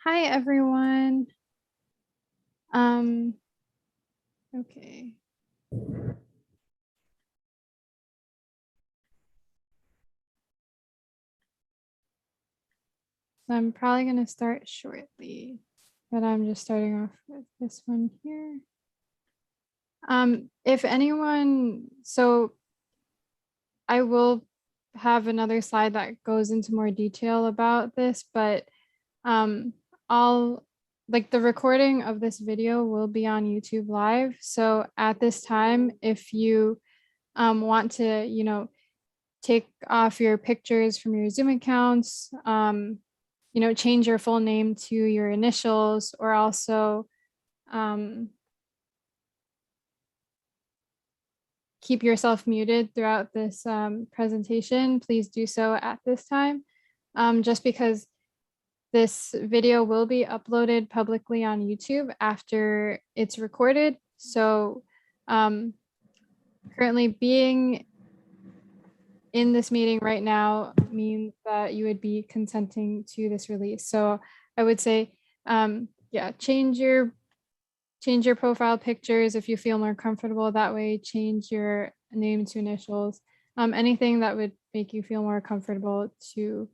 Hi, everyone. Okay. So I'm probably going to start shortly, but I'm just starting off with this one here. If anyone, so I will have another slide that goes into more detail about this, but I'll like the recording of this video will be on YouTube Live. So at this time, if you want to, take off your pictures from your Zoom accounts, change your full name to your initials, or also keep yourself muted throughout this presentation, please do so at this time, just because this video will be uploaded publicly on YouTube after it's recorded. So currently being in this meeting right now means that you would be consenting to this release. So I would say, yeah, change your profile pictures if you feel more comfortable that way, change your name to initials, anything that would make you feel more comfortable to,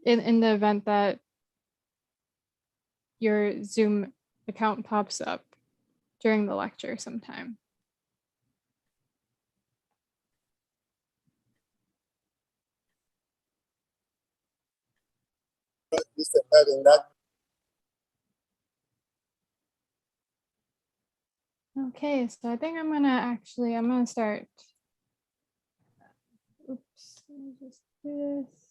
in the event that your Zoom account pops up during the lecture sometime. Okay, so I think I'm gonna start. Oops, let me just do this.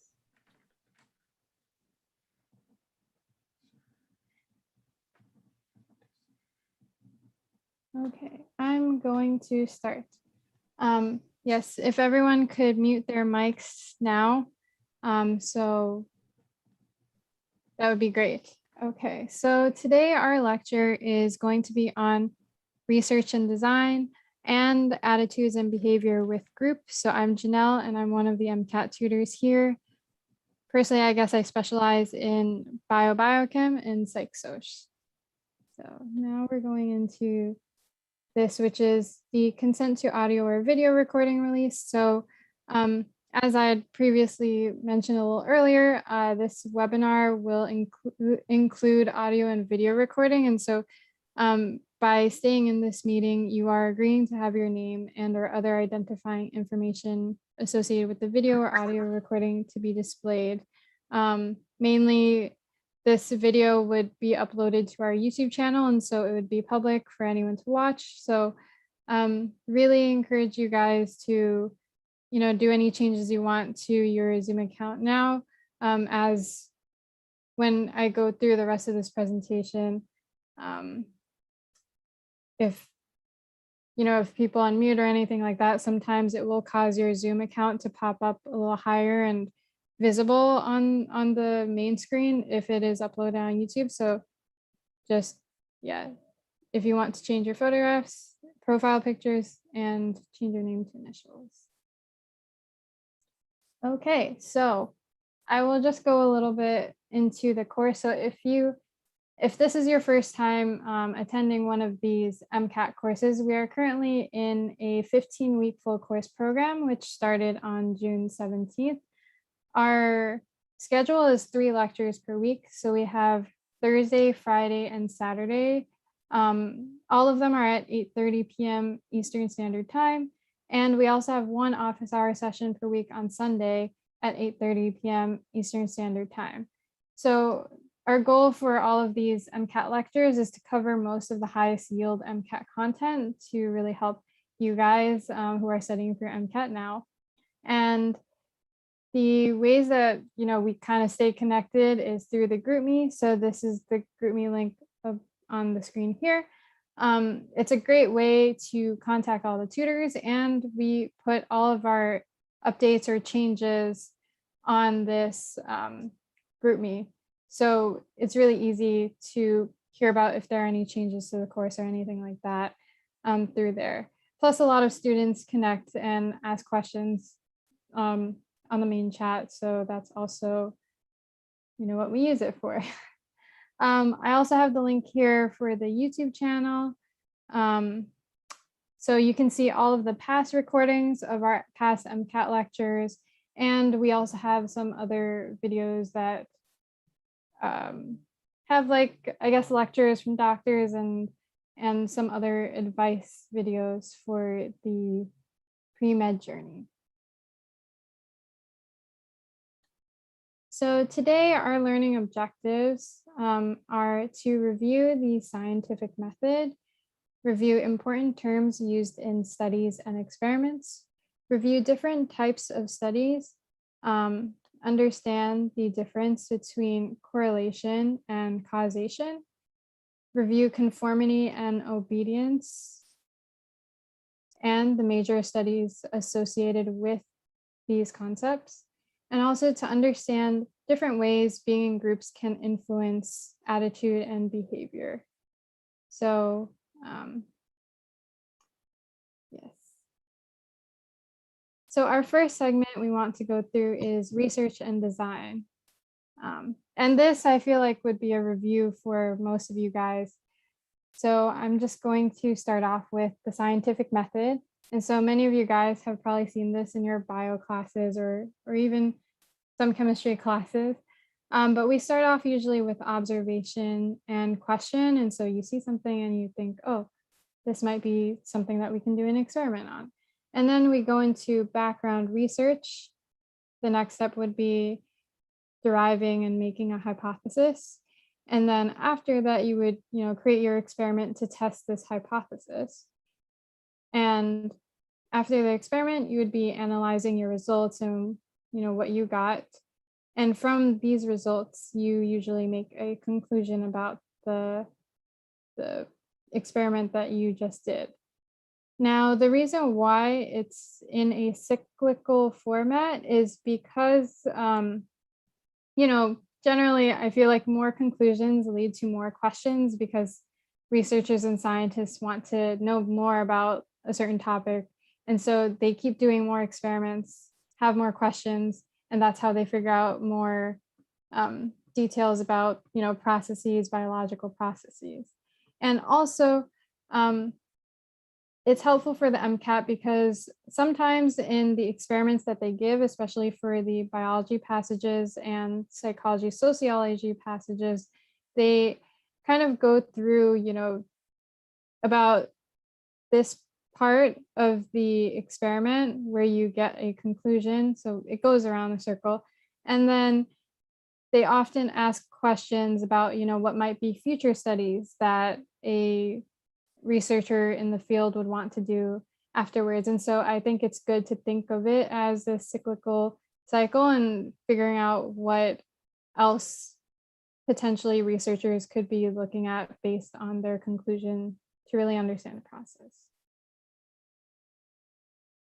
Okay, I'm going to start. Yes, if everyone could mute their mics now, so that would be great. Okay, so today our lecture is going to be on research and design and attitudes and behavior with groups. So I'm Jenelle and I'm one of the MCAT tutors here. Personally, I guess I specialize in biochem and psych-soc. So now we're going into this, which is the consent to audio or video recording release. So as I had previously mentioned a little earlier, this webinar will include audio and video recording. And so by staying in this meeting, you are agreeing to have your name and or other identifying information associated with the video or audio recording to be displayed. Mainly, this video would be uploaded to our YouTube channel, and so it would be public for anyone to watch. So really encourage you guys to, do any changes you want to your Zoom account now, as when I go through the rest of this presentation, if people unmute or anything like that, sometimes it will cause your Zoom account to pop up a little higher and visible on the main screen if it is uploaded on YouTube. So just, yeah, if you want to change your photographs, profile pictures, and change your name to initials. Okay, so I will just go a little bit into the course. So if this is your first time attending one of these MCAT courses, we are currently in a 15-week full course program, which started on June 17th. Our schedule is 3 lectures per week. So we have Thursday, Friday, and Saturday. All of them are at 8:30 p.m. Eastern Standard Time. And we also have 1 office hour session per week on Sunday at 8:30 p.m. Eastern Standard Time. So our goal for all of these MCAT lectures is to cover most of the highest yield MCAT content to really help you guys who are studying for MCAT now. And the ways that we kind of stay connected is through the GroupMe. So this is the GroupMe link on the screen here. It's a great way to contact all the tutors, and we put all of our updates or changes on this GroupMe. So it's really easy to hear about if there are any changes to the course or anything like that through there. Plus, a lot of students connect and ask questions on the main chat. So that's also what we use it for. I also have the link here for the YouTube channel. So you can see all of the past recordings of our past MCAT lectures. And we also have some other videos that have lectures from doctors and some other advice videos for the pre-med journey. So today our learning objectives are to review the scientific method, review important terms used in studies and experiments, review different types of studies, understand the difference between correlation and causation, review conformity and obedience, and the major studies associated with these concepts, and also to understand different ways being in groups can influence attitude and behavior. So, yes. So our first segment we want to go through is research and design. And this I feel like would be a review for most of you guys. So I'm just going to start off with the scientific method. And so many of you guys have probably seen this in your bio classes or even some chemistry classes. But we start off usually with observation and question. And so you see something and you think, oh, this might be something that we can do an experiment on. And then we go into background research. The next step would be deriving and making a hypothesis. And then after that, you would, create your experiment to test this hypothesis. And after the experiment, you would be analyzing your results and, what you got. And from these results, you usually make a conclusion about the experiment that you just did. Now, the reason why it's in a cyclical format is because, generally, I feel like more conclusions lead to more questions because researchers and scientists want to know more about a certain topic. And so they keep doing more experiments, have more questions, and that's how they figure out more details about, processes, biological processes. And also, it's helpful for the MCAT because sometimes in the experiments that they give, especially for the biology passages and psychology, sociology passages, they kind of go through, about this part of the experiment where you get a conclusion. So it goes around the circle. And then they often ask questions about, what might be future studies that a researcher in the field would want to do afterwards. And so I think it's good to think of it as a cyclical cycle and figuring out what else potentially researchers could be looking at based on their conclusion to really understand the process.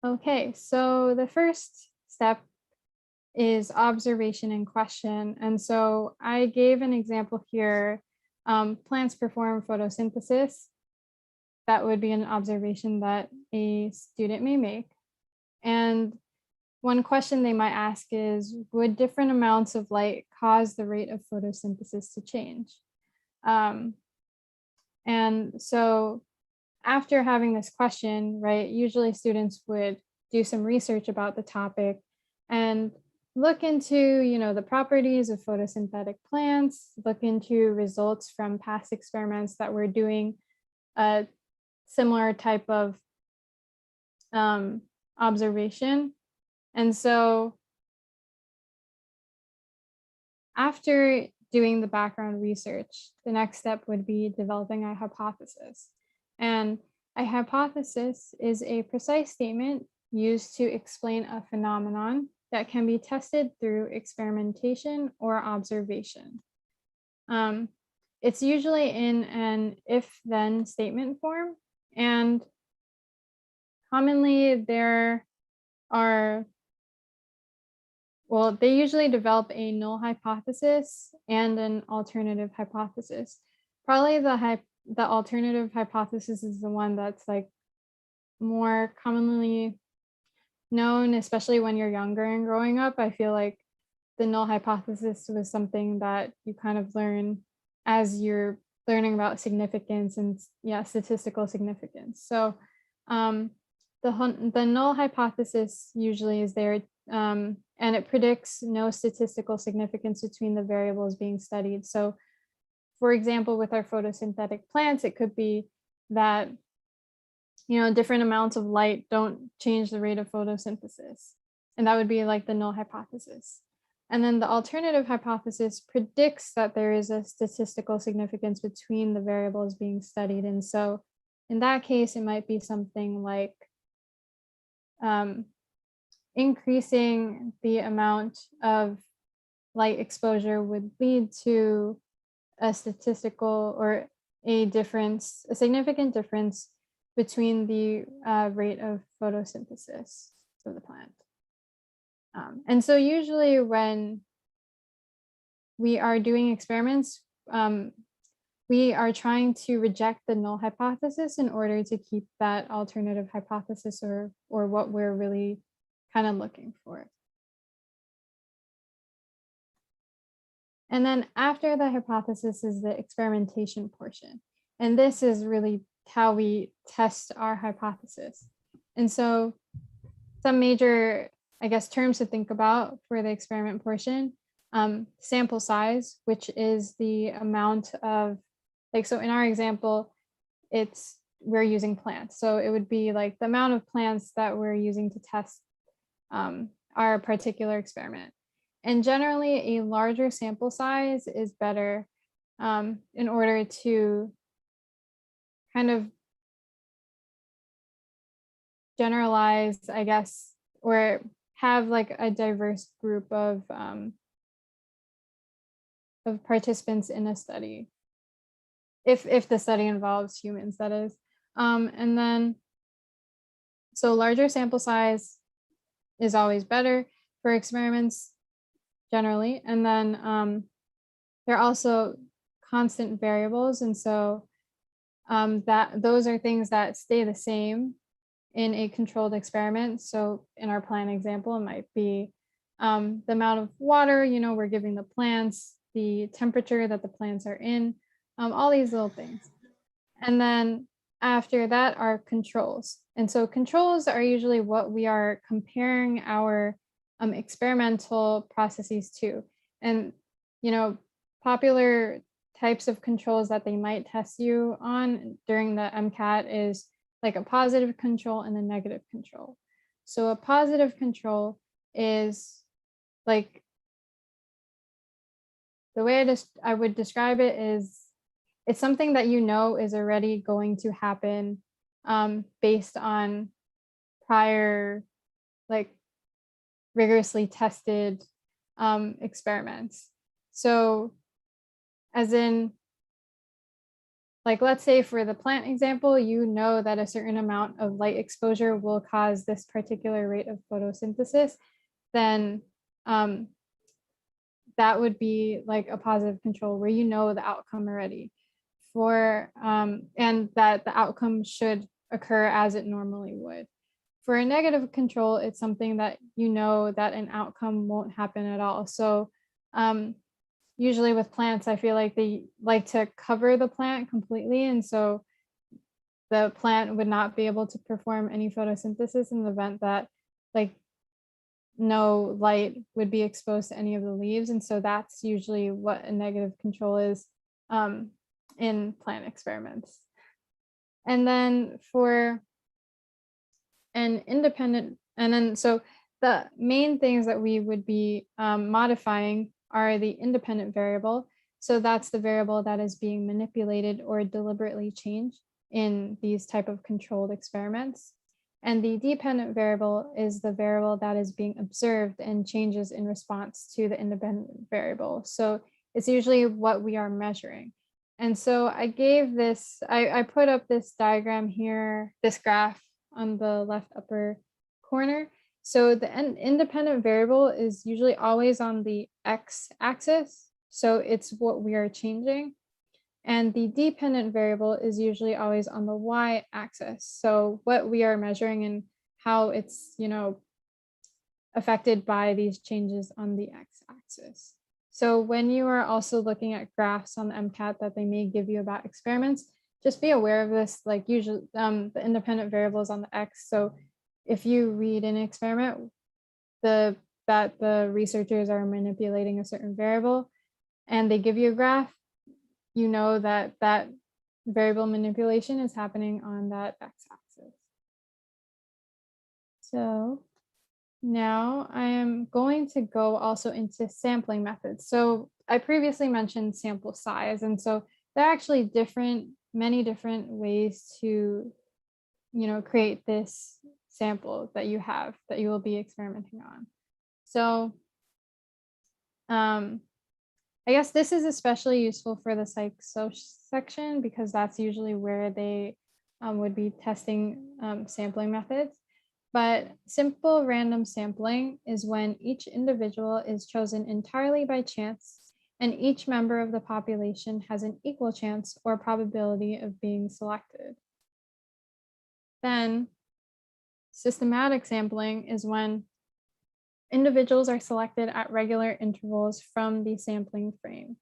Okay, so the first step is observation and question. And so I gave an example here. Plants perform photosynthesis. That would be an observation that a student may make. And one question they might ask is, would different amounts of light cause the rate of photosynthesis to change? And so after having this question, right, usually students would do some research about the topic and look into, the properties of photosynthetic plants, look into results from past experiments that were doing a similar type of observation. And so after doing the background research, the next step would be developing a hypothesis. And a hypothesis is a precise statement used to explain a phenomenon that can be tested through experimentation or observation. It's usually in an if-then statement form, and commonly they usually develop a null hypothesis and an alternative hypothesis. Probably the alternative hypothesis is the one that's like more commonly known, especially when you're younger and growing up. I feel like the null hypothesis was something that you kind of learn as you're learning about significance and statistical significance. So the null hypothesis usually is there, and it predicts no statistical significance between the variables being studied. So for example, with our photosynthetic plants, it could be that different amounts of light don't change the rate of photosynthesis. And that would be like the null hypothesis. And then the alternative hypothesis predicts that there is a statistical significance between the variables being studied. And so in that case, it might be something like increasing the amount of light exposure would lead to a statistical or a significant difference between the rate of photosynthesis of the plant. And so usually when we are doing experiments, we are trying to reject the null hypothesis in order to keep that alternative hypothesis or what we're really kind of looking for. And then after the hypothesis is the experimentation portion. And this is really how we test our hypothesis. And so some major, I guess, terms to think about for the experiment portion, sample size, which is the amount of, so in our example, we're using plants. So it would be like the amount of plants that we're using to test our particular experiment. And generally a larger sample size is better in order to kind of generalize, I guess, or have like a diverse group of participants in a study, if the study involves humans, that is. And then, so larger sample size is always better for experiments generally. And then there are also constant variables. And so those are things that stay the same in a controlled experiment. So in our plant example, it might be the amount of water, we're giving the plants, the temperature that the plants are in, all these little things. And then after that are controls. And so controls are usually what we are comparing our experimental processes to. And, popular types of controls that they might test you on during the MCAT is like a positive control and a negative control. So a positive control is like, the way I would describe it is it's something that is already going to happen based on prior, like rigorously tested experiments. So as in, like, let's say for the plant example, that a certain amount of light exposure will cause this particular rate of photosynthesis, then that would be like a positive control where the outcome already and that the outcome should occur as it normally would. For a negative control, it's something that that an outcome won't happen at all. So usually with plants, I feel like they like to cover the plant completely. And so the plant would not be able to perform any photosynthesis in the event that like no light would be exposed to any of the leaves. And so that's usually what a negative control is in plant experiments. And then for an independent, so the main things that we would be modifying are the independent variable. So that's the variable that is being manipulated or deliberately changed in these type of controlled experiments. And the dependent variable is the variable that is being observed and changes in response to the independent variable. So it's usually what we are measuring. And so I put up this diagram here, this graph on the left upper corner. So the independent variable is usually always on the x-axis. So it's what we are changing. And the dependent variable is usually always on the y-axis. So what we are measuring and how it's, affected by these changes on the x-axis. So when you are also looking at graphs on the MCAT that they may give you about experiments, just be aware of this, like usually the independent variables on the x. So if you read an experiment that the researchers are manipulating a certain variable and they give you a graph, you know that that variable manipulation is happening on that x-axis. So now I am going to go also into sampling methods. So I previously mentioned sample size, and so there are actually many different ways to, create this sample that you will be experimenting on. So I guess this is especially useful for the psych-social section because that's usually where they would be testing sampling methods. But simple random sampling is when each individual is chosen entirely by chance and each member of the population has an equal chance or probability of being selected. Then systematic sampling is when individuals are selected at regular intervals from the sampling frame.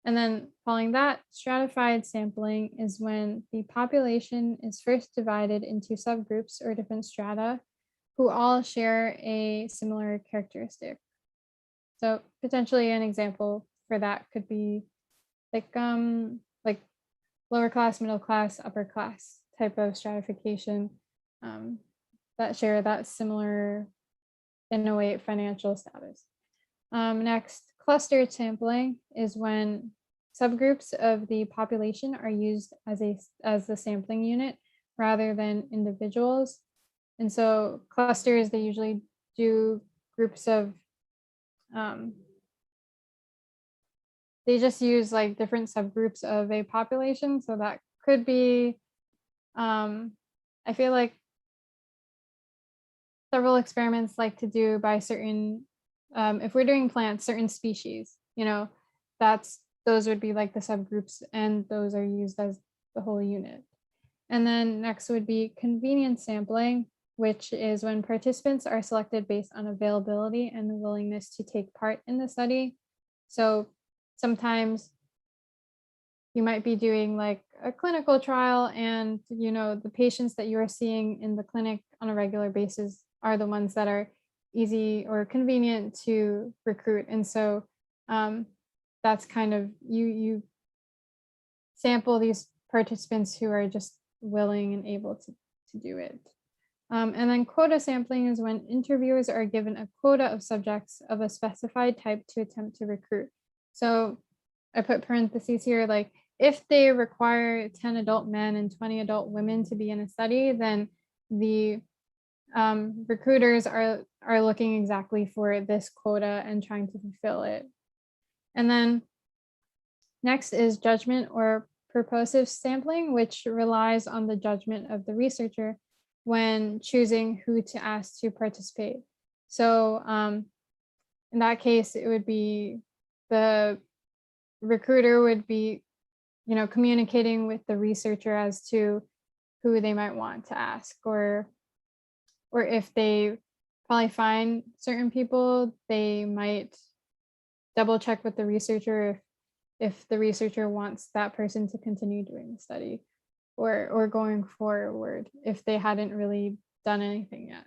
And then following that, stratified sampling is when the population is first divided into subgroups or different strata who all share a similar characteristic. So potentially an example for that could be like lower class, middle class, upper class type of stratification that share that similar, in a way, financial status. Next, clustered sampling is when subgroups of the population are used as the sampling unit rather than individuals. And so clusters, they usually do groups of, they just use like different subgroups of a population. So that could be, I feel like several experiments like to do by certain, if we're doing plants, certain species, those would be like the subgroups and those are used as the whole unit. And then next would be convenience sampling, which is when participants are selected based on availability and the willingness to take part in the study. So sometimes you might be doing like a clinical trial and, the patients that you are seeing in the clinic on a regular basis are the ones that are easy or convenient to recruit. And so that's kind of, you sample these participants who are just willing and able to do it. And then quota sampling is when interviewers are given a quota of subjects of a specified type to attempt to recruit. So I put parentheses here, like if they require 10 adult men and 20 adult women to be in a study, then the recruiters are looking exactly for this quota and trying to fulfill it. And then next is judgment or purposive sampling, which relies on the judgment of the researcher when choosing who to ask to participate. So in that case, it would be the recruiter would be, communicating with the researcher as to who they might want to ask, or if they probably find certain people, they might double check with the researcher if the researcher wants that person to continue doing the study or going forward if they hadn't really done anything yet.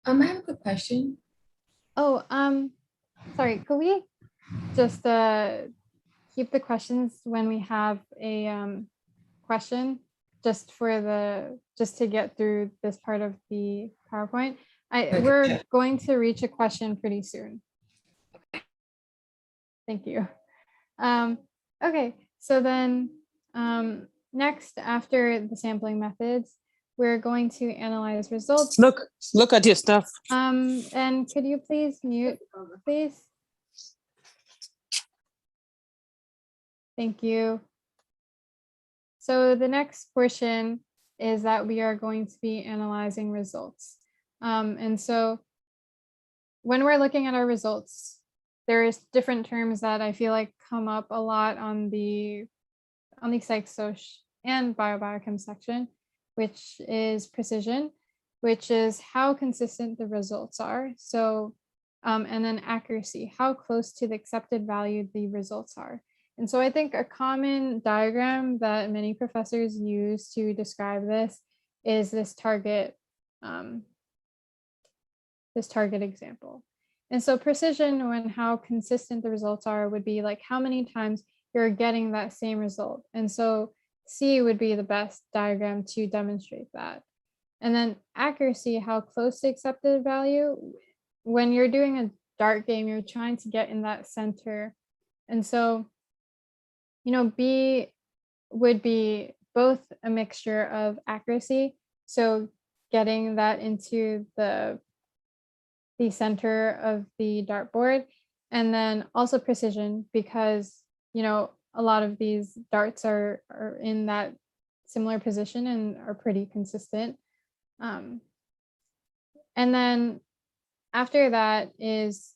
I have a quick question. Oh, sorry, could we just keep the questions when we have a question just to get through this part of the PowerPoint? We're going to reach a question pretty soon. Thank you. Okay, so then next, after the sampling methods, we're going to analyze results. Look at your stuff. And could you please mute, please? Thank you. So the next portion is that we are going to be analyzing results. And so when we're looking at our results, there's different terms that I feel like come up a lot on the psych-soc and bio-biochem section. which is precision, which is how consistent the results are. So, and then accuracy, how close to the accepted value the results are. And so I think a common diagram that many professors use to describe this is this target example. And so precision, when how consistent the results are, would be like how many times you're getting that same result. And so C would be the best diagram to demonstrate that. And then accuracy, how close to accepted value. When you're doing a dart game, you're trying to get in that center. And so, B would be both a mixture of accuracy, so getting that into the center of the dartboard, and then also precision, because a lot of these darts are in that similar position and are pretty consistent. And then after that is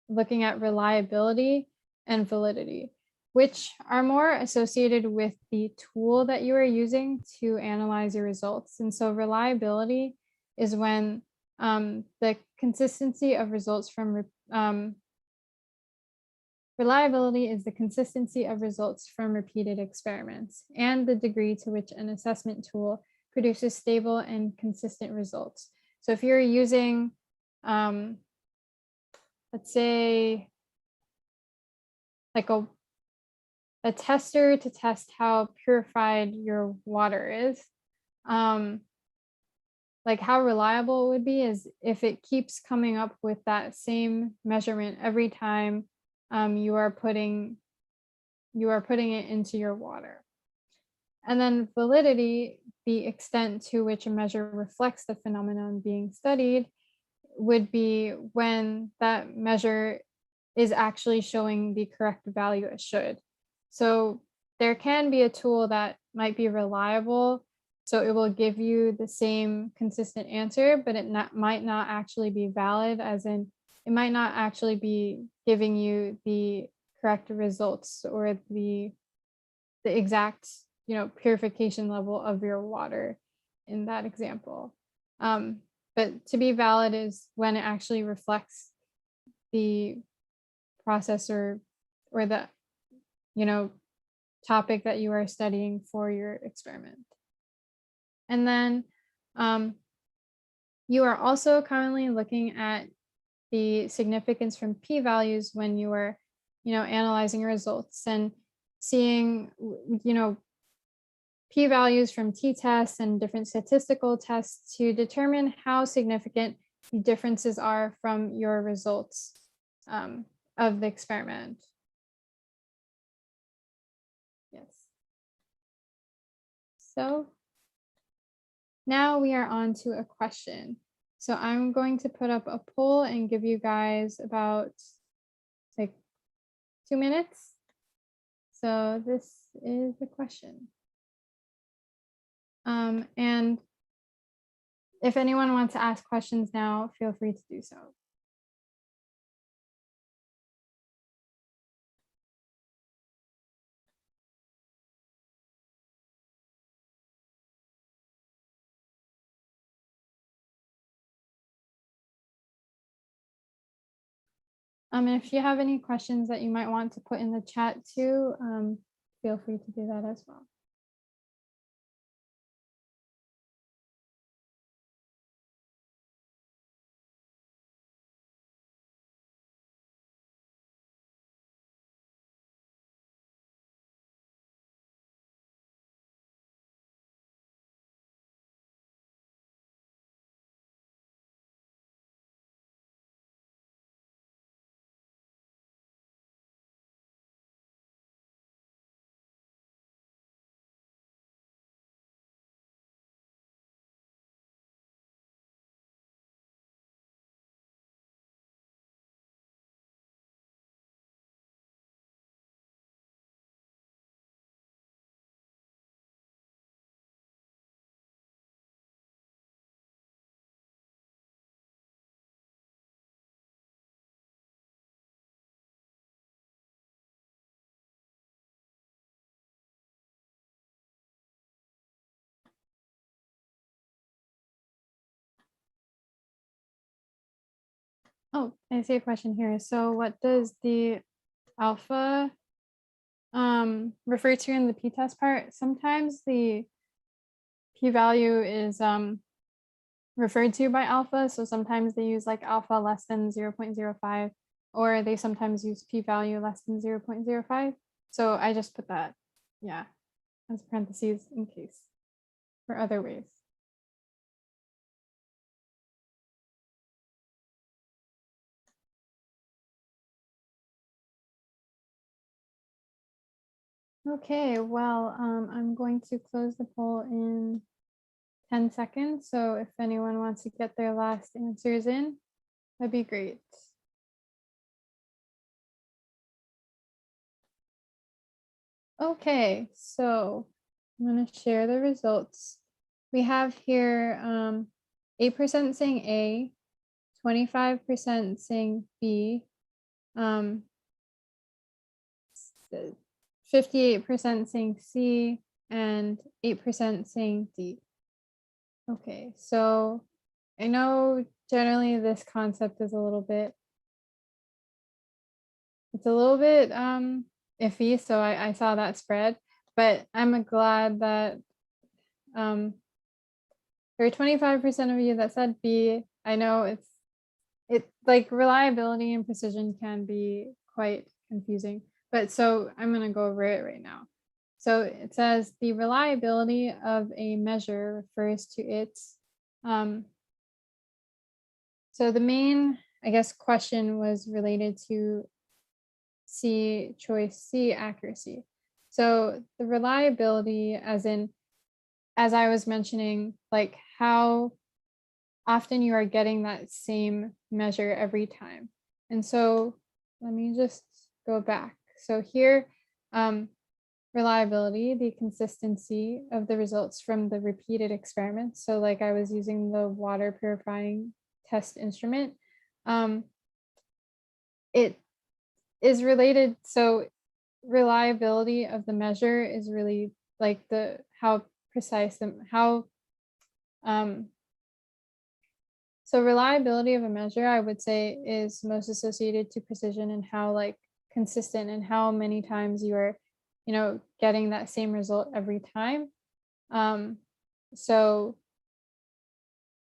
looking at reliability and validity, which are more associated with the tool that you are using to analyze your results. And so reliability is when the consistency of results from reliability is the consistency of results from repeated experiments and the degree to which an assessment tool produces stable and consistent results. So if you're using, let's say, like a tester to test how purified your water is, like how reliable it would be is if it keeps coming up with that same measurement every time you are putting it into your water. And then validity, the extent to which a measure reflects the phenomenon being studied, would be when that measure is actually showing the correct value it should. So there can be a tool that might be reliable, so it will give you the same consistent answer, but it might not actually be valid, as in it might not actually be giving you the correct results or the exact purification level of your water in that example. But to be valid is when it actually reflects the process or the topic that you are studying for your experiment. And then you are also currently looking at the significance from p-values when you are analyzing results and seeing p-values from t-tests and different statistical tests to determine how significant the differences are from your results of the experiment. Yes. So now we are on to a question. So I'm going to put up a poll and give you guys about like 2 minutes. So this is the question. And if anyone wants to ask questions now, feel free to do so. And if you have any questions that you might want to put in the chat too, feel free to do that as well. Oh, I see a question here. So what does the alpha refer to in the p-test part? Sometimes the p-value is referred to by alpha. So sometimes they use like alpha less than 0.05, or they sometimes use p-value less than 0.05. So I just put that, yeah, as parentheses in case for other ways. Okay, well, I'm going to close the poll in 10 seconds. So if anyone wants to get their last answers in, that'd be great. Okay, so I'm going to share the results. We have here 8% saying A, 25% saying B, 58% saying C, and 8% saying D. Okay, so I know generally this concept is a little bit, it's a little bit iffy, so I saw that spread, but I'm glad that there are 25% of you that said B. I know it like reliability and precision can be quite confusing, but so I'm going to go over it right now. So it says the reliability of a measure refers to its so the main, I guess, question was related to choice C, accuracy. So the reliability, as in, as I was mentioning, like how often you are getting that same measure every time. And so let me just go back. So here, reliability, the consistency of the results from the repeated experiments. So like I was using the water purifying test instrument. It is related. So reliability of the measure is really like the how precise and how so reliability of a measure, I would say, is most associated to precision and how like consistent and how many times you are, getting that same result every time. So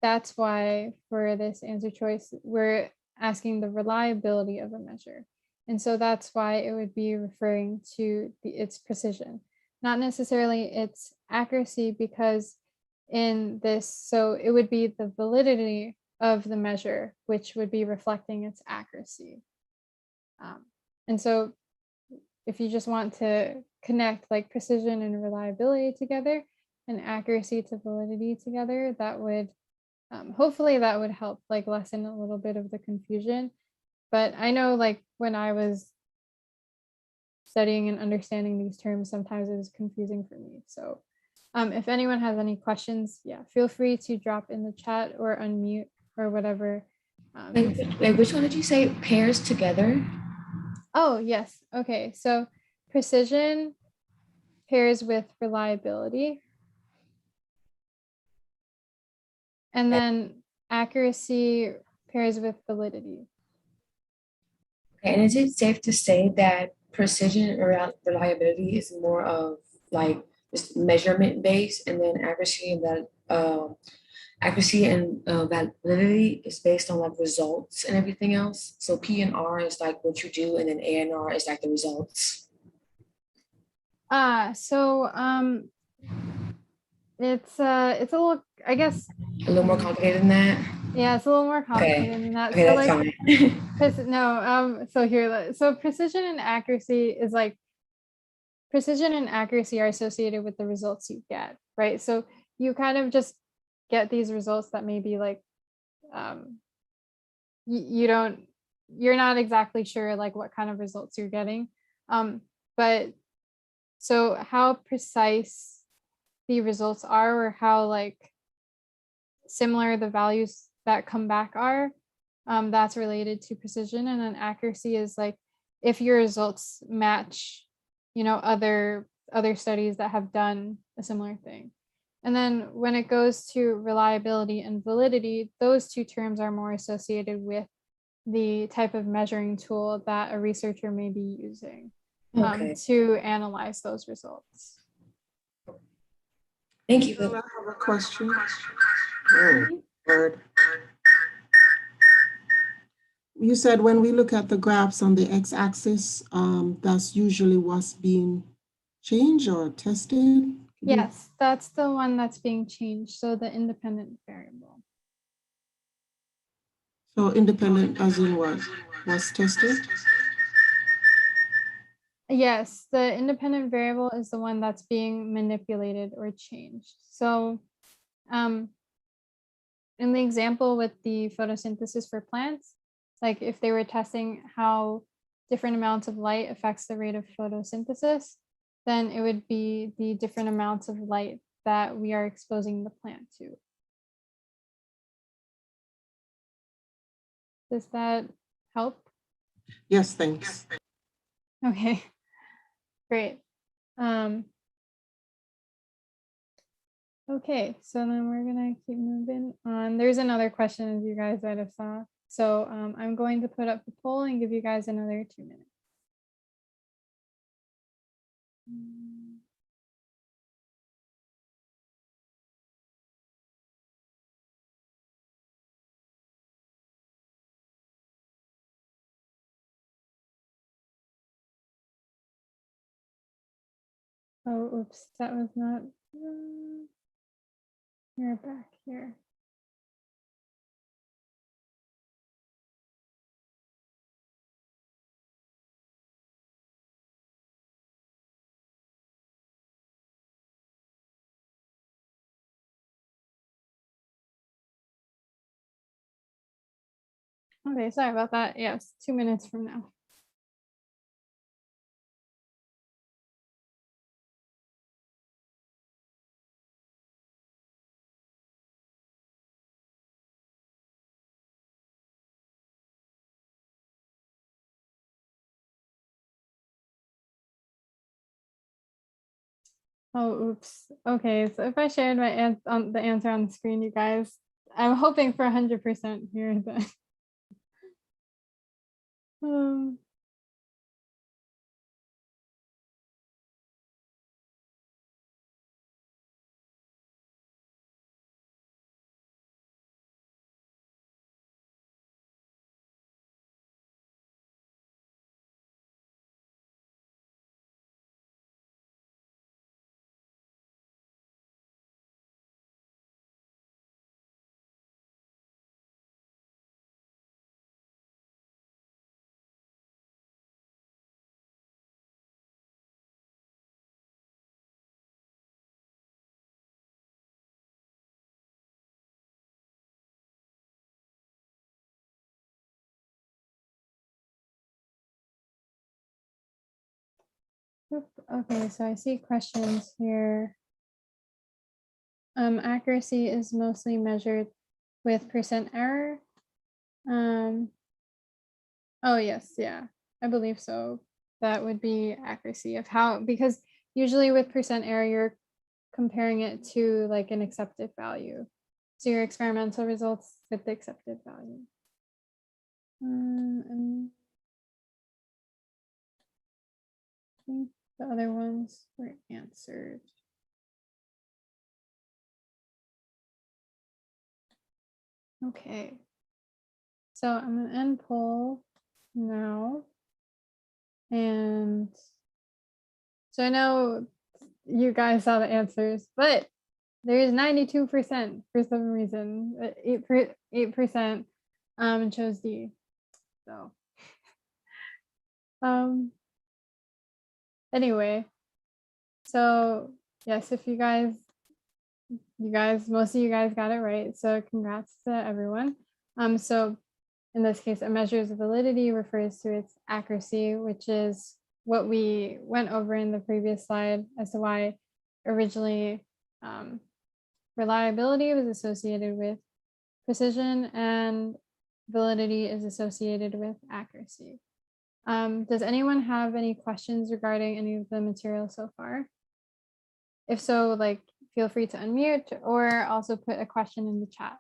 that's why for this answer choice, we're asking the reliability of a measure. And so that's why it would be referring to its precision, not necessarily its accuracy, because in this, so it would be the validity of the measure, which would be reflecting its accuracy. And so if you just want to connect like precision and reliability together and accuracy to validity together, that would hopefully that would help like lessen a little bit of the confusion. But I know like when I was studying and understanding these terms, sometimes it was confusing for me. So if anyone has any questions, yeah, feel free to drop in the chat or unmute or whatever. Wait, which one did you say pairs together? Oh, yes. Okay. So precision pairs with reliability. And then accuracy pairs with validity. Okay, and is it safe to say that precision or reliability is more of like just measurement based, and then accuracy and validity is based on like results and everything else? So P and R is like what you do, and then A and R is like the results. It's a little, I guess, A little more complicated than that. yeah, it's a little more complicated Okay. than that. Okay, So that's like fine. so here, so precision and accuracy is like precision and accuracy are associated with the results you get, right? So you kind of just get these results that maybe like you're not exactly sure like what kind of results you're getting. But so how precise the results are, or how like similar the values that come back are, that's related to precision. And then accuracy is like if your results match, other studies that have done a similar thing. And then when it goes to reliability and validity, those two terms are more associated with the type of measuring tool that a researcher may be using Okay, to analyze those results. thank you. I have a question. Oh, word. You said when we look at the graphs on the x-axis, that's usually what's being changed or tested? Yes, that's the one that's being changed. So the independent variable. So independent as in what? Was tested? Yes, the independent variable is the one that's being manipulated or changed. So in the example with the photosynthesis for plants, like if they were testing how different amounts of light affects the rate of photosynthesis, then it would be the different amounts of light that we are exposing the plant to. Does that help? Yes, thanks. Okay, great. Okay, so then we're gonna keep moving on. There's another question as you guys might have saw. So I'm going to put up the poll and give you guys another 2 minutes. Oh, oops, that was not. You're back here. Okay, sorry about that. Yes, 2 minutes from now. Oh, oops. Okay, so if I shared my the answer on the screen, you guys, I'm hoping for 100% here. Then. um, Okay, so I see questions here. Accuracy is mostly measured with percent error. Oh yes, yeah, I believe so. That would be accuracy of how, because usually with percent error, you're comparing it to like an accepted value. So your experimental results with the accepted value. And I think the other ones were answered. Okay. So I'm gonna end poll now. And so I know you guys saw the answers, but there is 92% for some reason. 8% chose D. So anyway, so yes, if you guys, most of you guys got it right. So congrats to everyone. So in this case, a measure's validity refers to its accuracy, which is what we went over in the previous slide as to why originally reliability was associated with precision and validity is associated with accuracy. Does anyone have any questions regarding any of the material so far? If so, like, feel free to unmute or also put a question in the chat.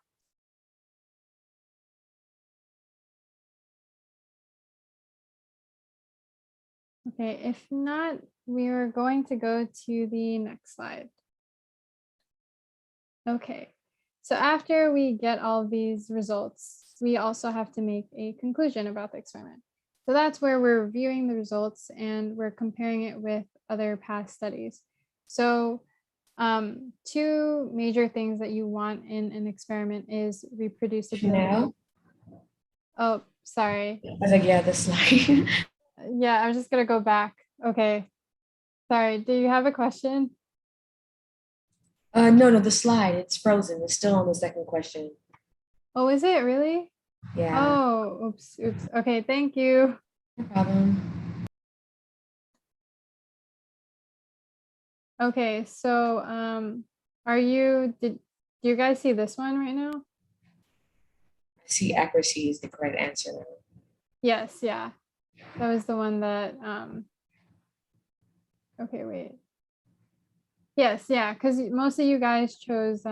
Okay, if not, we are going to go to the next slide. Okay, so after we get all these results, we also have to make a conclusion about the experiment. So that's where we're reviewing the results and we're comparing it with other past studies. So two major things that you want in an experiment is reproducibility. Now, Oh, sorry. I was like, yeah, the slide. Yeah, I was just gonna go back. Okay. Sorry, do you have a question? No, the slide, it's frozen. It's still on the second question. Oh, is it really? Yeah, Oh, oops, oops. Okay, thank you. no problem. Okay, so do you guys see this one right now? I see accuracy is the correct answer now. Yes, yeah. That was the one that okay, wait. Yes, yeah, because most of you guys chose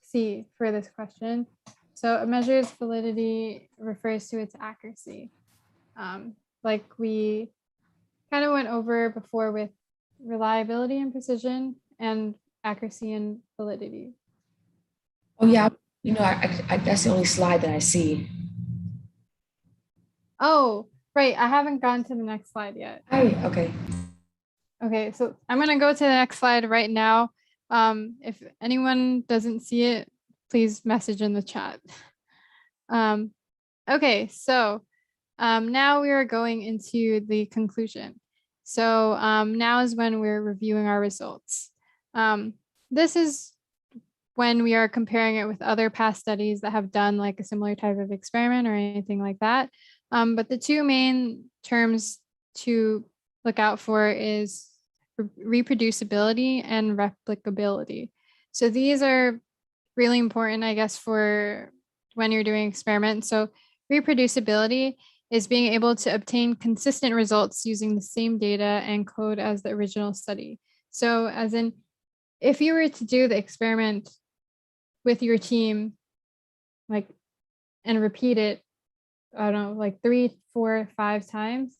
C for this question. So it measures validity, refers to its accuracy. Like we kind of went over before with reliability and precision and accuracy and validity. Oh yeah, that's the only slide that I see. Oh, right. I haven't gone to the next slide yet. Hi, okay. Okay, so I'm going to go to the next slide right now. If anyone doesn't see it, please message in the chat. Okay, so now we are going into the conclusion. So now is when we're reviewing our results. This is when we are comparing it with other past studies that have done like a similar type of experiment or anything like that. But the two main terms to look out for is reproducibility and replicability. So these are really important, I guess, for when you're doing experiments. So reproducibility is being able to obtain consistent results using the same data and code as the original study. So as in, if you were to do the experiment with your team, like, and repeat it, I don't know, like 3, 4, 5 times,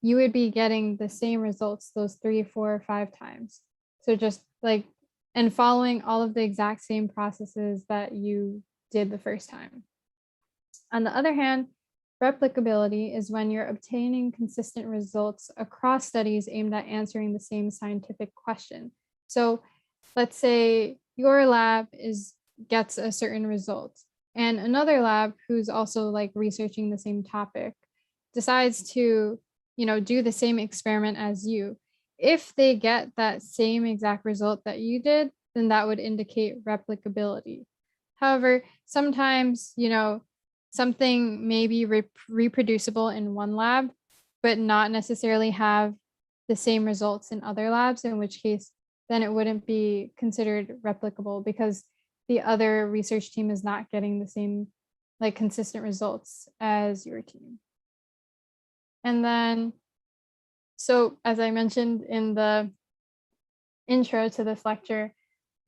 you would be getting the same results those 3, 4, 5 times. So just like, and following all of the exact same processes that you did the first time. On the other hand, replicability is when you're obtaining consistent results across studies aimed at answering the same scientific question. So let's say your lab gets a certain result and another lab who's also like researching the same topic decides to, do the same experiment as you. If they get that same exact result that you did, then that would indicate replicability. However, sometimes, something may be reproducible in one lab, but not necessarily have the same results in other labs, in which case then it wouldn't be considered replicable because the other research team is not getting the same like consistent results as your team. And then, so as I mentioned in the intro to this lecture,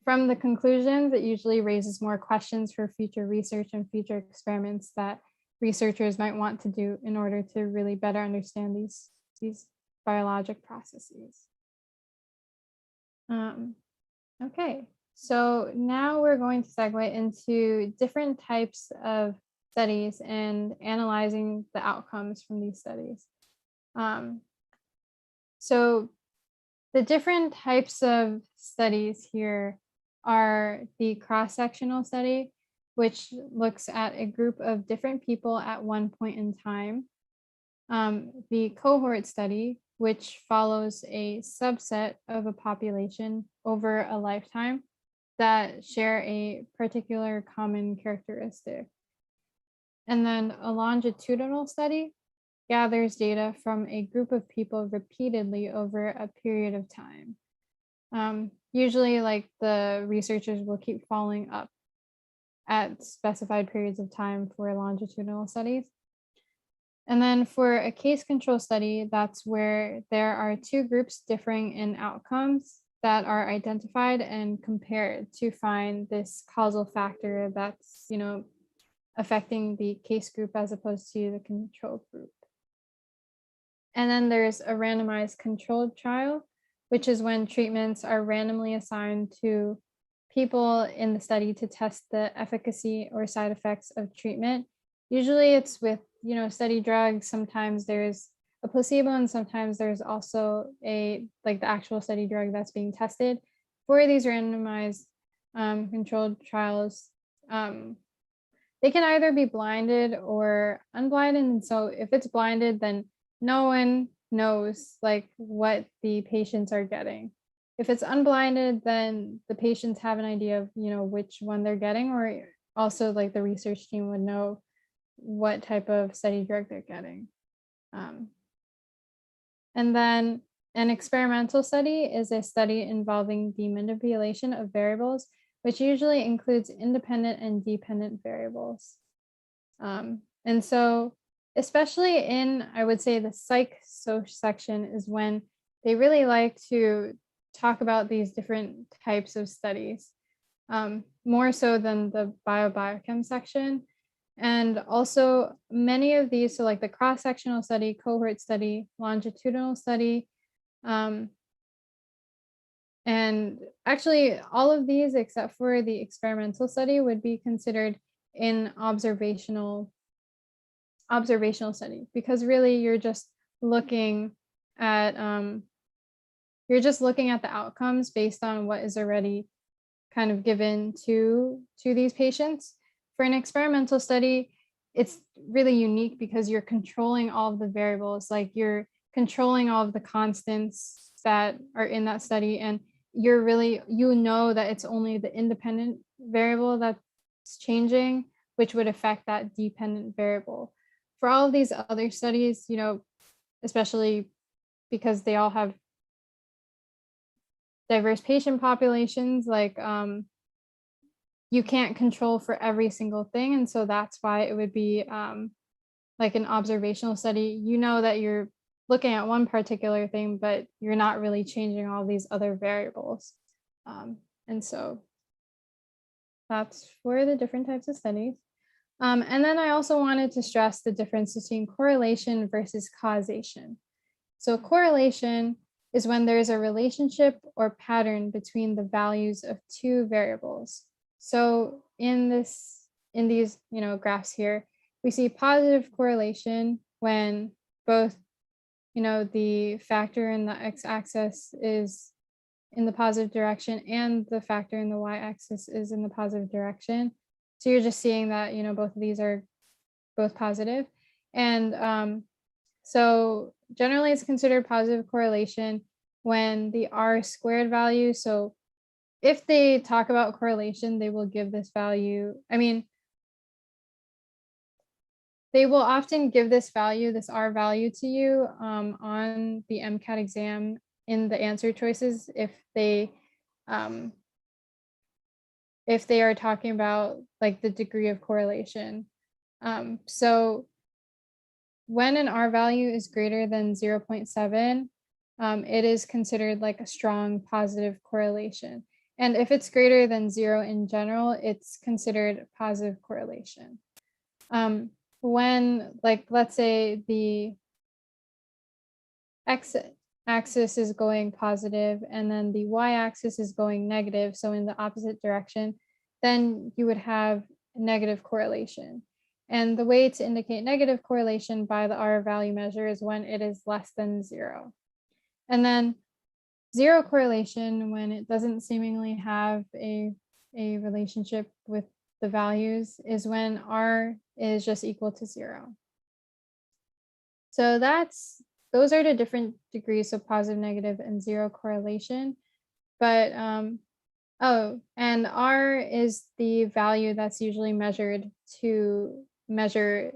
from the conclusions, it usually raises more questions for future research and future experiments that researchers might want to do in order to really better understand these biologic processes. Okay, so now we're going to segue into different types of studies and analyzing the outcomes from these studies. So the different types of studies here are the cross-sectional study, which looks at a group of different people at one point in time. The cohort study, which follows a subset of a population over a lifetime that share a particular common characteristic. And then a longitudinal study gathers data from a group of people repeatedly over a period of time. Usually, like the researchers will keep following up at specified periods of time for longitudinal studies. And then for a case control study, that's where there are two groups differing in outcomes that are identified and compared to find this causal factor that's, affecting the case group as opposed to the control group. And then there's a randomized controlled trial, which is when treatments are randomly assigned to people in the study to test the efficacy or side effects of treatment. Usually it's with, study drugs. Sometimes there's a placebo, and sometimes there's also the actual study drug that's being tested. For these randomized controlled trials, they can either be blinded or unblinded. And so if it's blinded, then no one knows what the patients are getting. If it's unblinded, then the patients have an idea of, which one they're getting, or also the research team would know what type of study drug they're getting. And then an experimental study is a study involving the manipulation of variables, which usually includes independent and dependent variables. And so especially in, I would say, the psych section is when they really like to talk about these different types of studies, more so than the biochem section. And also many of these, so the cross-sectional study, cohort study, longitudinal study, and actually all of these except for the experimental study would be considered in observational study, because really you're just looking at the outcomes based on what is already kind of given to these patients. For an experimental study, it's really unique because you're controlling all of the variables, you're controlling all of the constants that are in that study, and you're really, that it's only the independent variable that's changing, which would affect that dependent variable. For all of these other studies, especially because they all have diverse patient populations, you can't control for every single thing. And so that's why it would be an observational study. That you're looking at one particular thing, but you're not really changing all these other variables. And so that's for the different types of studies. And then I also wanted to stress the difference between correlation versus causation. So correlation is when there's a relationship or pattern between the values of two variables. So in these graphs here, we see positive correlation when both the factor in the x-axis is in the positive direction and the factor in the y-axis is in the positive direction. So you're just seeing that both of these are both positive. And so generally it's considered positive correlation when the r² value, so if they talk about correlation, they will give this value. They will often give this value, this R value to you on the MCAT exam in the answer choices if they are talking about the degree of correlation. So when an R value is greater than 0.7, it is considered a strong positive correlation. And if it's greater than 0 in general, it's considered positive correlation. When, let's say the x-axis is going positive and then the y-axis is going negative, so in the opposite direction, then you would have negative correlation. And the way to indicate negative correlation by the R value measure is when it is less than 0. And then 0 correlation, when it doesn't seemingly have a relationship with the values, is when R is just equal to 0. So those are the different degrees of positive, negative, and 0 correlation. But and R is the value that's usually measured to measure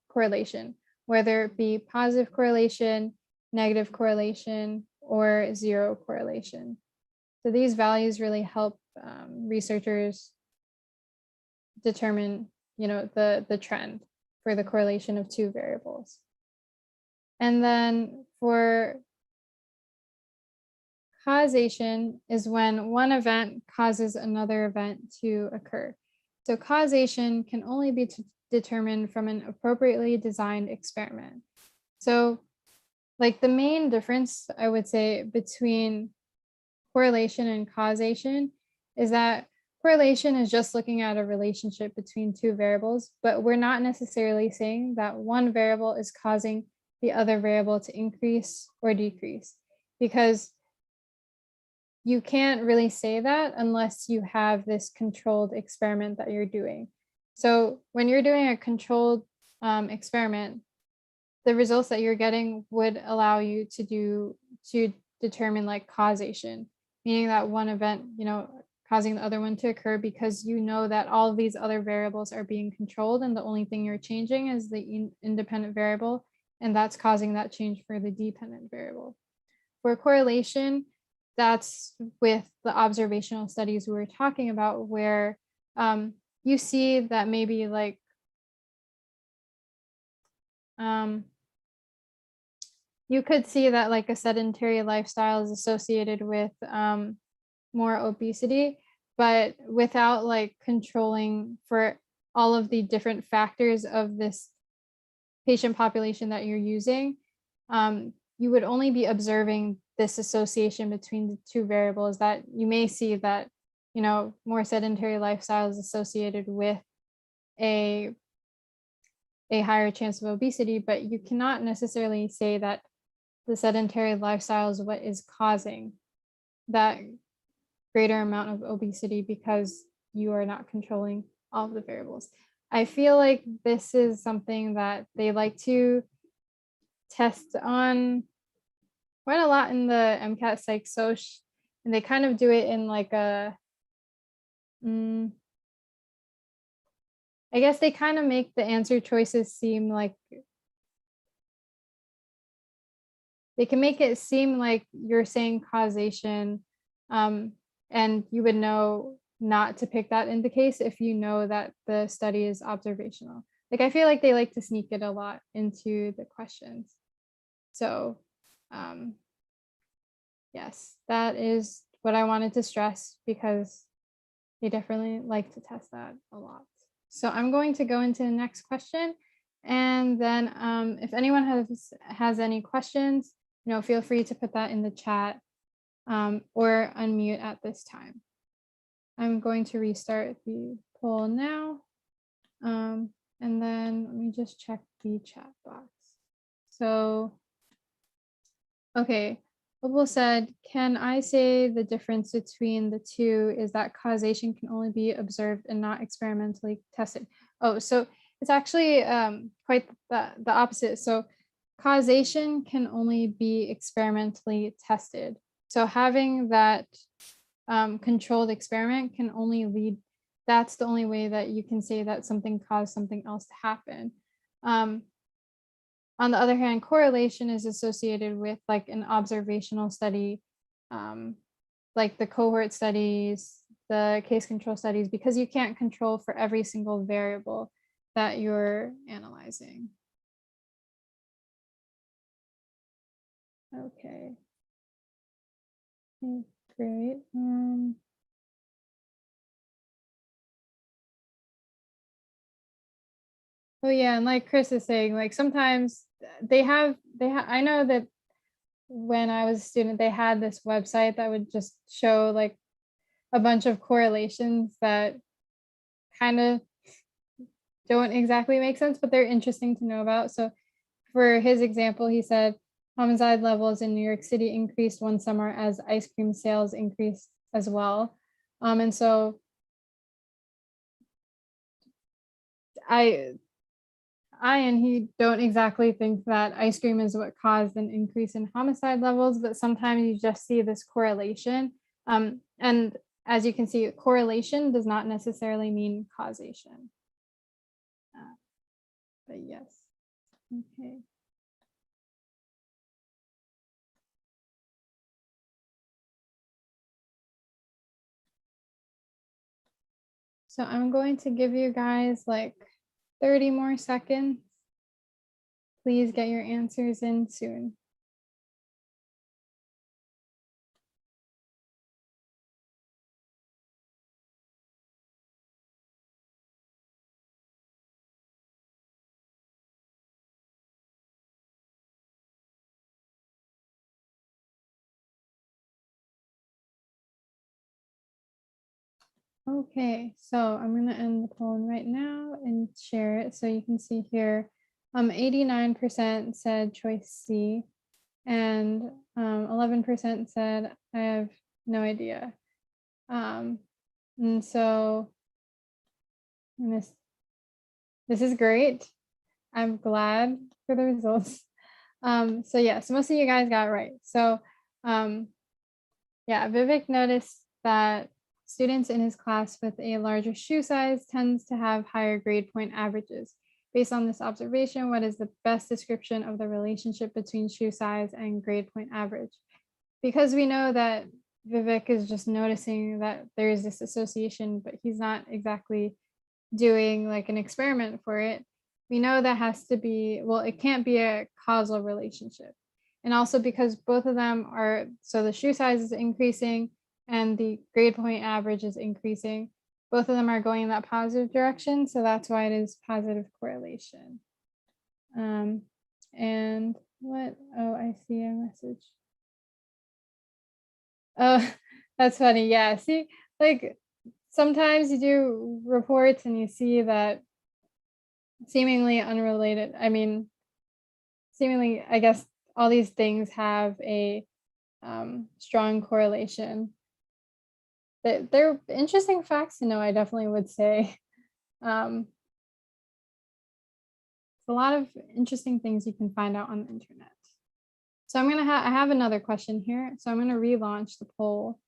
correlation, whether it be positive correlation, negative correlation, or 0 correlation. So these values really help researchers determine, the trend for the correlation of two variables. And then for causation is when one event causes another event to occur. So causation can only be determined from an appropriately designed experiment. So like the main difference I would say between correlation and causation is that correlation is just looking at a relationship between two variables, but we're not necessarily saying that one variable is causing the other variable to increase or decrease, because you can't really say that unless you have this controlled experiment that you're doing. So when you're doing a controlled experiment, the results that you're getting would allow you to determine like causation, meaning that one event, causing the other one to occur, because you know that all of these other variables are being controlled and the only thing you're changing is the independent variable, and that's causing that change for the dependent variable. For correlation, that's with the observational studies we were talking about, where you see that maybe like you could see that like a sedentary lifestyle is associated with more obesity, but without like controlling for all of the different factors of this patient population that you're using, you would only be observing this association between the two variables, that you may see that, more sedentary lifestyle is associated with a higher chance of obesity, but you cannot necessarily say that the sedentary lifestyle is what is causing that greater amount of obesity, because you are not controlling all of the variables. I feel like this is something that they like to test on quite a lot in the MCAT PSYCH, and they kind of do it in like a, I guess they kind of make the answer choices seem like, they can make it seem like you're saying causation, and you would know not to pick that in the case if you know that the study is observational. Like, I feel like they like to sneak it a lot into the questions. So yes, that is what I wanted to stress, because they definitely like to test that a lot. So I'm going to go into the next question, and then if anyone has any questions, feel free to put that in the chat, or unmute at this time. I'm going to restart the poll now, and then let me just check the chat box. So, okay, Opal said, can I say the difference between the two is that causation can only be observed and not experimentally tested? Oh, so it's actually quite the opposite. So causation can only be experimentally tested. So having that controlled experiment can only lead, that's the only way that you can say that something caused something else to happen. On the other hand, correlation is associated with like an observational study, like the cohort studies, the case control studies, because you can't control for every single variable that you're analyzing. Okay. Great. Oh yeah, and like Chris is saying, like sometimes they have I know that when I was a student, they had this website that would just show like a bunch of correlations that kind of don't exactly make sense, but they're interesting to know about. So for his example, he said homicide levels in New York City increased one summer as ice cream sales increased as well. And so I and he don't exactly think that ice cream is what caused an increase in homicide levels, but sometimes you just see this correlation. And as you can see, correlation does not necessarily mean causation. But yes, okay. So I'm going to give you guys like 30 more seconds. Please get your answers in soon. Okay, so I'm going to end the poll right now and share it. So you can see here, 89% said choice C, and 11% said I have no idea. And so and this is great. I'm glad for the results. So yeah, so most of you guys got it right. So yeah, Vivek noticed that students in his class with a larger shoe size tends to have higher grade point averages. Based on this observation, what is the best description of the relationship between shoe size and grade point average? Because we know that Vivek is just noticing that there is this association, but he's not exactly doing like an experiment for it. We know that has to be, well, it can't be a causal relationship. And also because both of them are, so the shoe size is increasing and the grade point average is increasing. Both of them are going in that positive direction. So that's why it is positive correlation. And what, oh, I see a message. Oh, that's funny. Yeah, see, like sometimes you do reports and you see that seemingly unrelated. I mean, seemingly, I guess all these things have a strong correlation. They're interesting facts to know, I definitely would say. It's a lot of interesting things you can find out on the internet. So I'm gonna I have another question here. So I'm gonna relaunch the poll.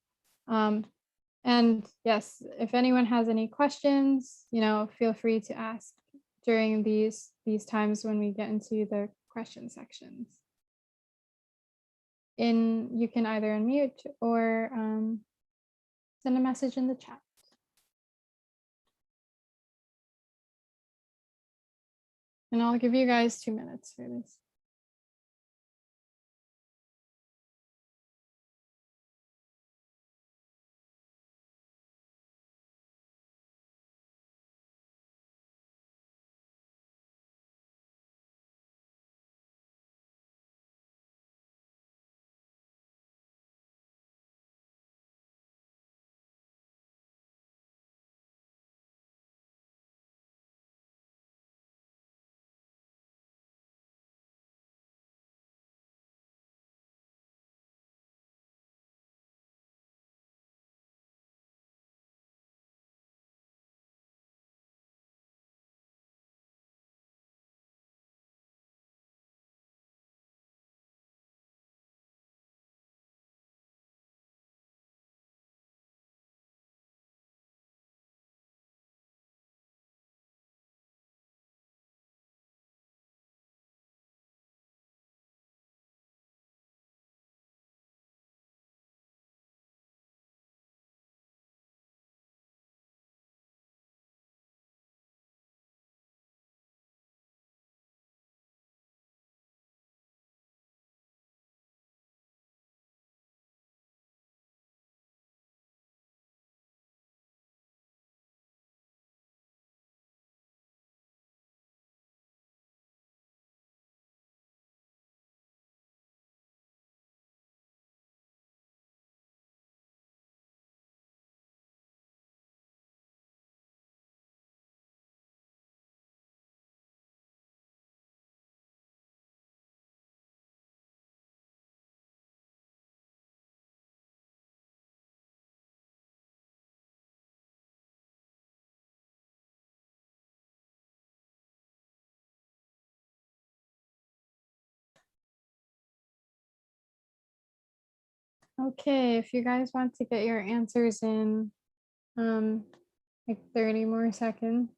And yes, if anyone has any questions, feel free to ask during these times when we get into the question sections. You can either unmute or send a message in the chat. And I'll give you guys 2 minutes for this. Okay, if you guys want to get your answers in like 30 more seconds.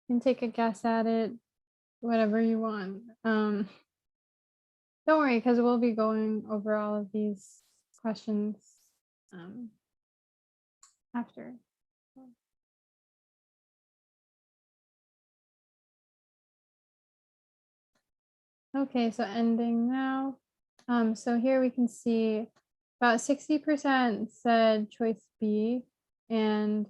You can take a guess at it, whatever you want. Don't worry, because we'll be going over all of these questions after. Okay, so ending now. So here we can see about 60% said choice B, and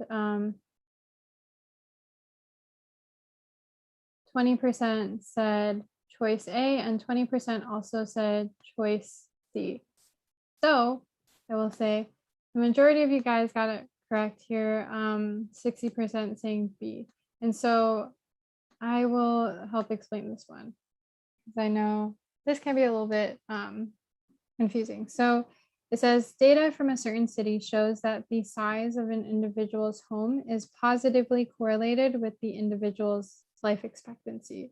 20% said choice A, and 20% also said choice C. So I will say the majority of you guys got it correct here, 60% saying B. And so I will help explain this one, because I know this can be a little bit confusing. So it says data from a certain city shows that the size of an individual's home is positively correlated with the individual's life expectancy.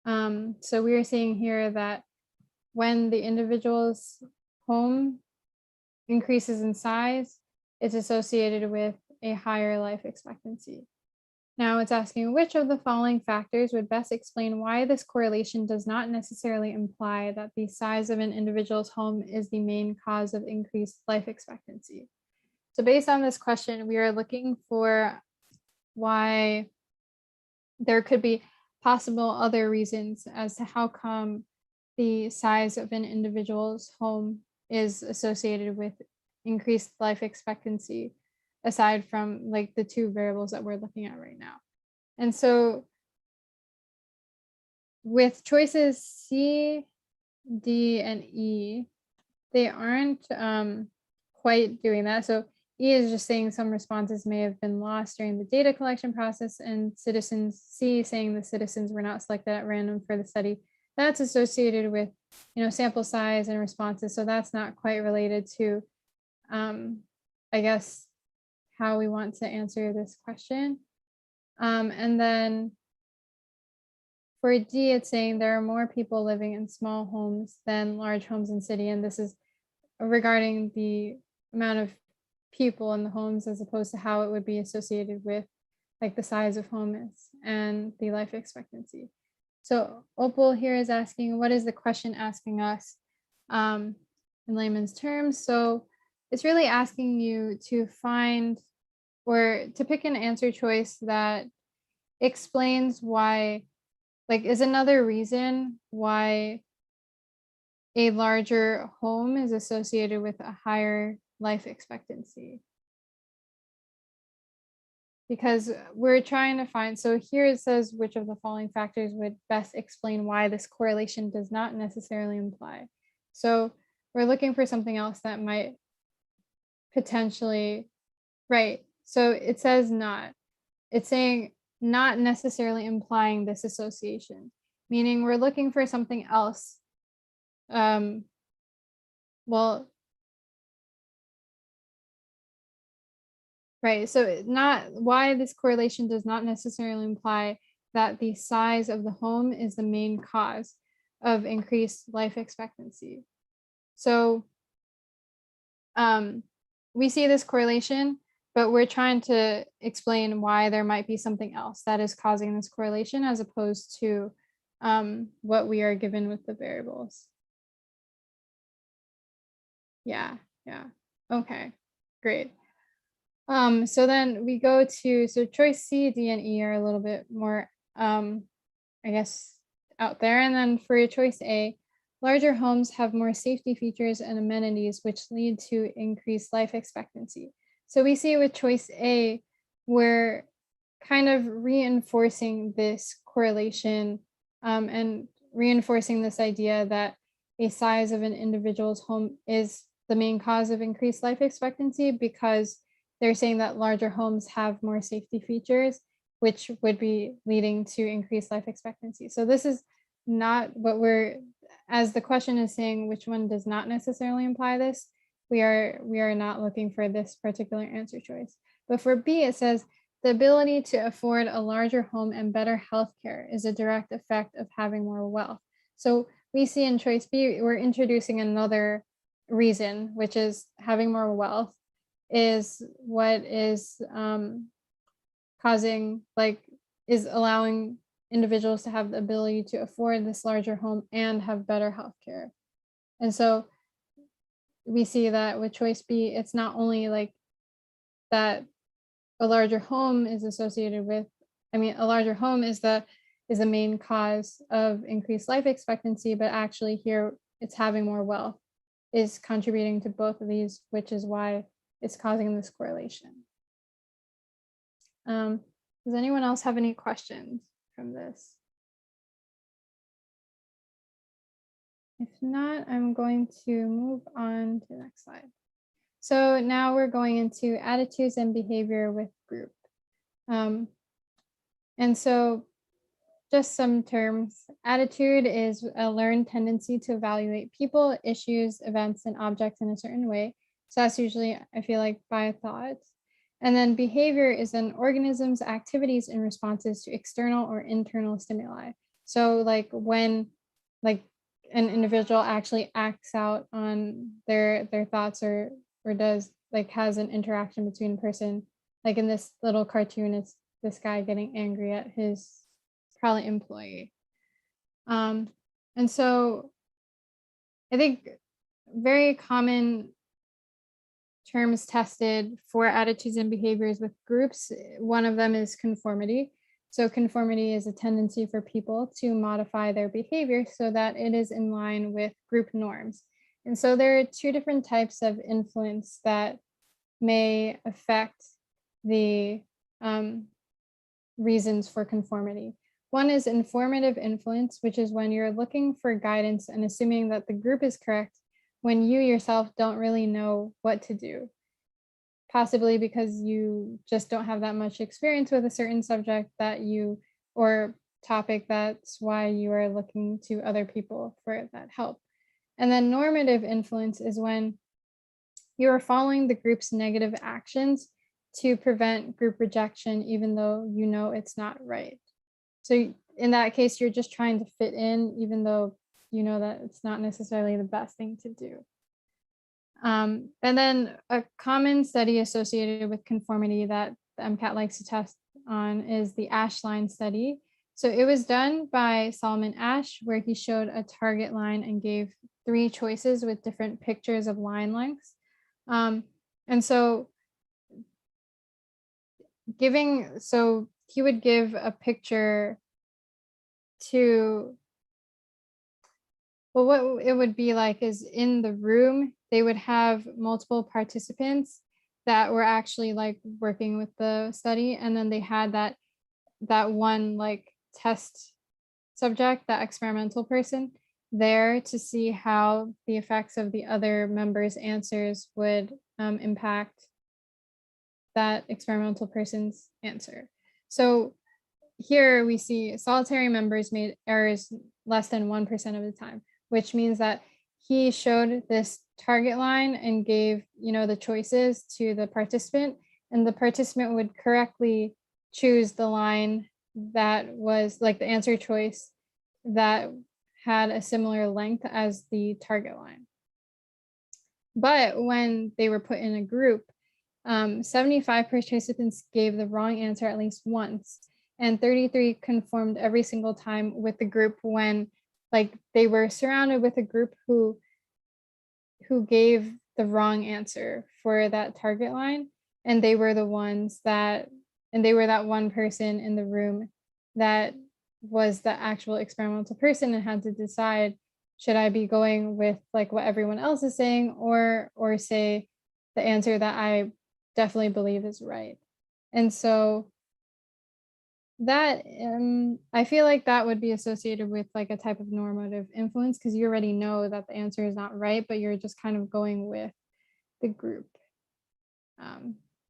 So we are seeing here that when the individual's home increases in size, it's associated with a higher life expectancy. Now it's asking which of the following factors would best explain why this correlation does not necessarily imply that the size of an individual's home is the main cause of increased life expectancy. So based on this question, we are looking for why there could be possible other reasons as to how come the size of an individual's home is associated with increased life expectancy, aside from like the two variables that we're looking at right now. And so with choices C, D, and E, they aren't quite doing that. So E is just saying some responses may have been lost during the data collection process, and citizens C saying the citizens were not selected at random for the study. That's associated with, sample size and responses. So that's not quite related to, I guess, how we want to answer this question. And then for D, it's saying there are more people living in small homes than large homes in city. And this is regarding the amount of people in the homes as opposed to how it would be associated with like the size of home is and the life expectancy. So Opal here is asking, what is the question asking us in layman's terms? So it's really asking you to find or to pick an answer choice that explains why, like, is another reason why a larger home is associated with a higher life expectancy. Because we're trying to find, so here it says which of the following factors would best explain why this correlation does not necessarily imply. So we're looking for something else that might potentially, right? So it says not, it's saying not necessarily implying this association, meaning we're looking for something else. Right, so not why this correlation does not necessarily imply that the size of the home is the main cause of increased life expectancy. So we see this correlation, but we're trying to explain why there might be something else that is causing this correlation as opposed to what we are given with the variables. Yeah, okay, great. So then we go to, so choice C, D, and E are a little bit more, I guess, out there. And then for choice A, larger homes have more safety features and amenities, which lead to increased life expectancy. So we see with choice A, we're kind of reinforcing this correlation and reinforcing this idea that a size of an individual's home is the main cause of increased life expectancy, because they're saying that larger homes have more safety features, which would be leading to increased life expectancy. So this is not what we're, as the question is saying, which one does not necessarily imply this, we are not looking for this particular answer choice. But for B, it says the ability to afford a larger home and better healthcare is a direct effect of having more wealth. So we see in choice B, we're introducing another reason, which is having more wealth is what is causing, like, is allowing individuals to have the ability to afford this larger home and have better healthcare. And so we see that with choice B, it's not only like that a larger home is associated with, a larger home is the main cause of increased life expectancy, but actually here it's having more wealth is contributing to both of these, which is why it's causing this correlation. Does anyone else have any questions from this? If not, I'm going to move on to the next slide. So now we're going into attitudes and behavior with group. And so just some terms. Attitude is a learned tendency to evaluate people, issues, events, and objects in a certain way. So that's usually, I feel like, by thought. And then behavior is an organism's activities and responses to external or internal stimuli. So like when like an individual actually acts out on their thoughts or does like has an interaction between a person, like in this little cartoon, it's this guy getting angry at his probably employee. And so I think very common terms tested for attitudes and behaviors with groups, one of them is conformity. So conformity is a tendency for people to modify their behavior so that it is in line with group norms. And so there are two different types of influence that may affect the reasons for conformity. One is informative influence, which is when you're looking for guidance and assuming that the group is correct when you yourself don't really know what to do, possibly because you just don't have that much experience with a certain subject that you or topic. That's why you are looking to other people for that help. And then normative influence is when you are following the group's negative actions to prevent group rejection, even though you know it's not right. So in that case, you're just trying to fit in, even though you know that it's not necessarily the best thing to do. And then a common study associated with conformity that the MCAT likes to test on is the Ash line study. So it was done by Solomon Ash, where he showed a target line and gave 3 choices with different pictures of line lengths. And so he would give a picture to, well, what it would be like is in the room, they would have multiple participants that were actually like working with the study. And then they had that one like test subject, that experimental person there to see how the effects of the other members' answers would impact that experimental person's answer. So here we see solitary members made errors less than 1% of the time, which means that he showed this target line and gave, the choices to the participant, and the participant would correctly choose the line that was like the answer choice that had a similar length as the target line. But when they were put in a group, 75 participants gave the wrong answer at least once, and 33 conformed every single time with the group when like they were surrounded with a group who gave the wrong answer for that target line, and they were the ones that, and they were that one person in the room that was the actual experimental person and had to decide, should I be going with like what everyone else is saying or say the answer that I definitely believe is right. And so that I feel like that would be associated with like a type of normative influence, because you already know that the answer is not right, but you're just kind of going with the group,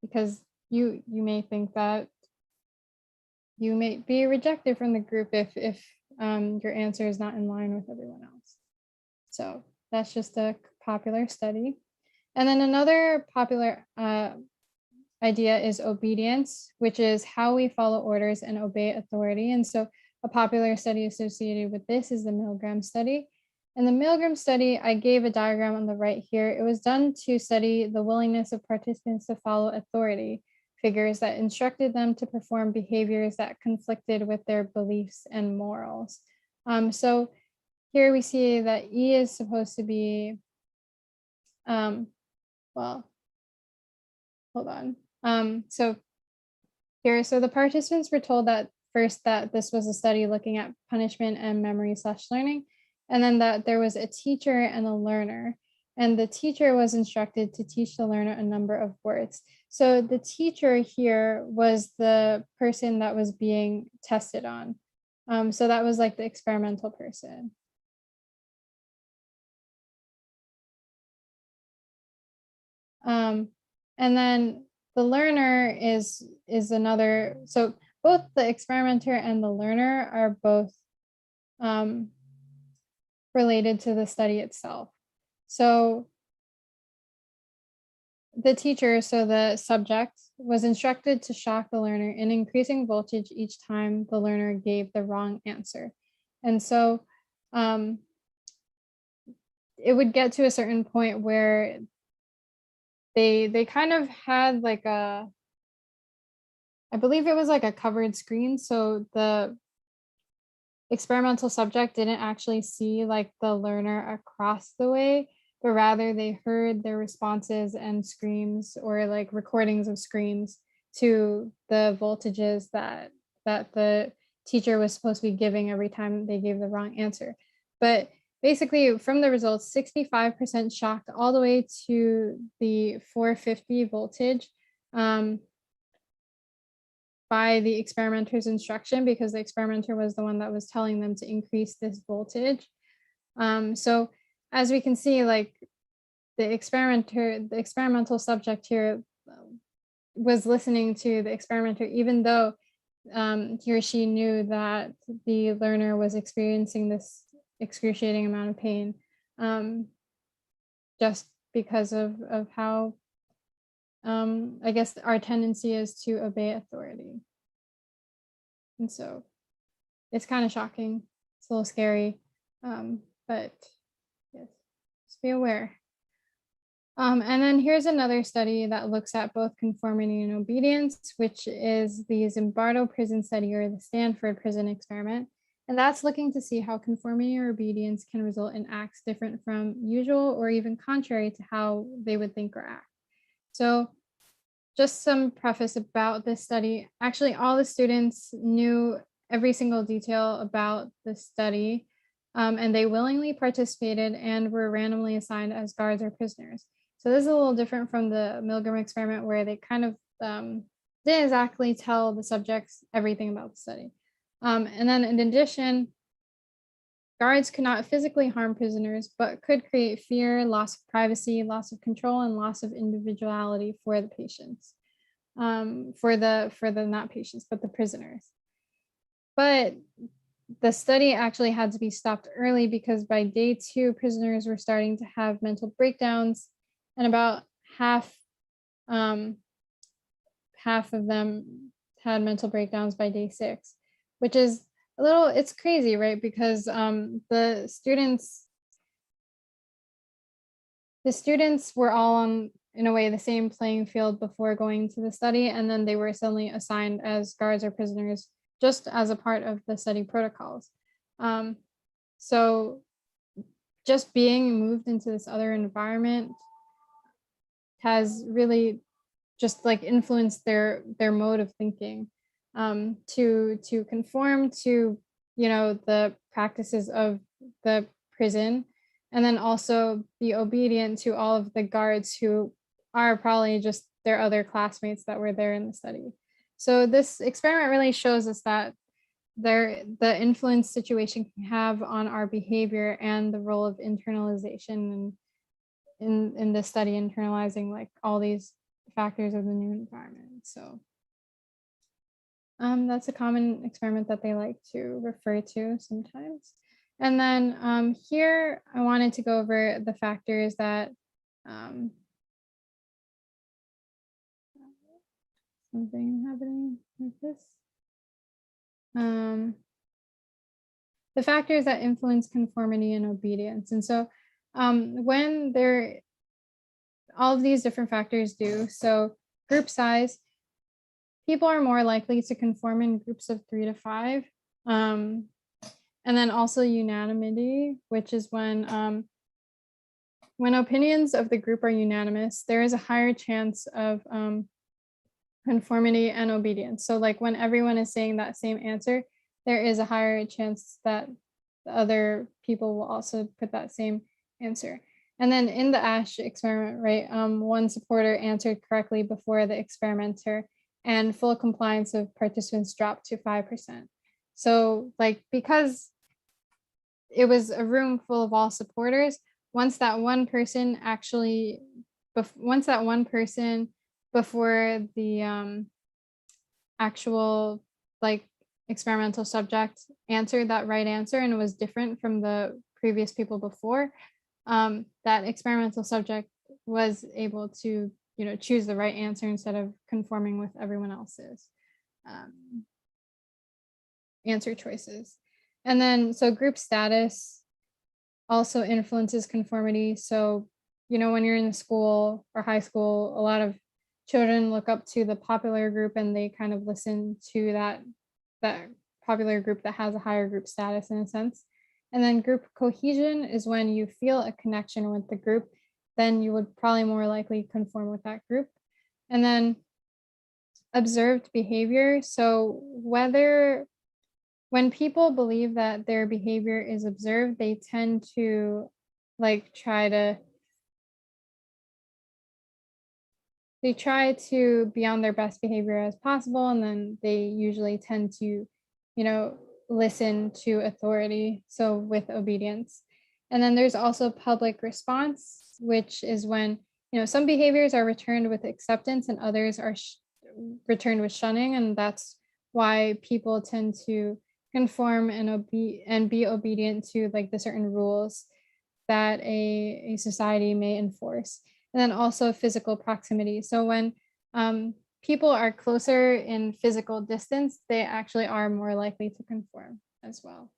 because you may think that you may be rejected from the group if your answer is not in line with everyone else. So that's just a popular study. And then another popular idea is obedience, which is how we follow orders and obey authority. And so a popular study associated with this is the Milgram study. In the Milgram study, I gave a diagram on the right here. It was done to study the willingness of participants to follow authority figures that instructed them to perform behaviors that conflicted with their beliefs and morals. So here we see that E is supposed to be, well, hold on. So the participants were told that first that this was a study looking at punishment and memory/learning, and then that there was a teacher and a learner, and the teacher was instructed to teach the learner a number of words. So the teacher here was the person that was being tested on. So that was like the experimental person. And then the learner is another, so both the experimenter and the learner are both related to the study itself. So the teacher, so the subject, was instructed to shock the learner in increasing voltage each time the learner gave the wrong answer. And so it would get to a certain point where they kind of had like a, I believe it was like a covered screen. So the experimental subject didn't actually see like the learner across the way, but rather they heard their responses and screams or like recordings of screams to the voltages that the teacher was supposed to be giving every time they gave the wrong answer. But basically from the results, 65% shocked all the way to the 450 voltage by the experimenter's instruction, because the experimenter was the one that was telling them to increase this voltage. So as we can see, like the experimental subject here was listening to the experimenter, even though he or she knew that the learner was experiencing this excruciating amount of pain, just because of how I guess our tendency is to obey authority. And so it's kind of shocking. It's a little scary, but yes, just be aware. And then here's another study that looks at both conformity and obedience, which is the Zimbardo prison study or the Stanford prison experiment. And that's looking to see how conformity or obedience can result in acts different from usual or even contrary to how they would think or act. So just some preface about this study. Actually, all the students knew every single detail about the study, and they willingly participated and were randomly assigned as guards or prisoners. So this is a little different from the Milgram experiment, where they kind of didn't exactly tell the subjects everything about the study. And then in addition, guards could not physically harm prisoners, but could create fear, loss of privacy, loss of control, and loss of individuality for the patients, for the not patients, but the prisoners. But the study actually had to be stopped early because by day 2, prisoners were starting to have mental breakdowns, and about half of them had mental breakdowns by day 6, which is a little, it's crazy, right? Because the students were all on, in a way, the same playing field before going to the study, and then they were suddenly assigned as guards or prisoners just as a part of the study protocols. So just being moved into this other environment has really just like influenced their mode of thinking, to conform to, you know, the practices of the prison, and then also be obedient to all of the guards who are probably just their other classmates that were there in the study. So this experiment really shows us that the influence situation can have on our behavior and the role of internalization, and in this study, internalizing like all these factors of the new environment. So that's a common experiment that they like to refer to sometimes. And then here I wanted to go over the factors that something happening like this. The factors that influence conformity and obedience. And so when all of these different factors do, so group size, people are more likely to conform in groups of 3 to 5. And then also unanimity, which is when opinions of the group are unanimous, there is a higher chance of conformity and obedience. So like when everyone is saying that same answer, there is a higher chance that the other people will also put that same answer. And then in the ASH experiment, right, one supporter answered correctly before the experimenter, and full compliance of participants dropped to 5%. So like, because it was a room full of all supporters, once that one person actually once that one person before the actual like experimental subject answered that right answer and it was different from the previous people before, that experimental subject was able to, choose the right answer instead of conforming with everyone else's answer choices. And then, so group status also influences conformity. So, when you're in school or high school, a lot of children look up to the popular group and they kind of listen to that popular group that has a higher group status in a sense. And then group cohesion is when you feel a connection with the group, then you would probably more likely conform with that group. And then observed behavior. So when people believe that their behavior is observed, they tend to try to be on their best behavior as possible, and then they usually tend to, listen to authority, so with obedience. And then there's also public response, which is when, some behaviors are returned with acceptance and others are returned with shunning, and that's why people tend to conform and be obedient to like the certain rules that a society may enforce. And then also physical proximity. So when people are closer in physical distance, they actually are more likely to conform as well.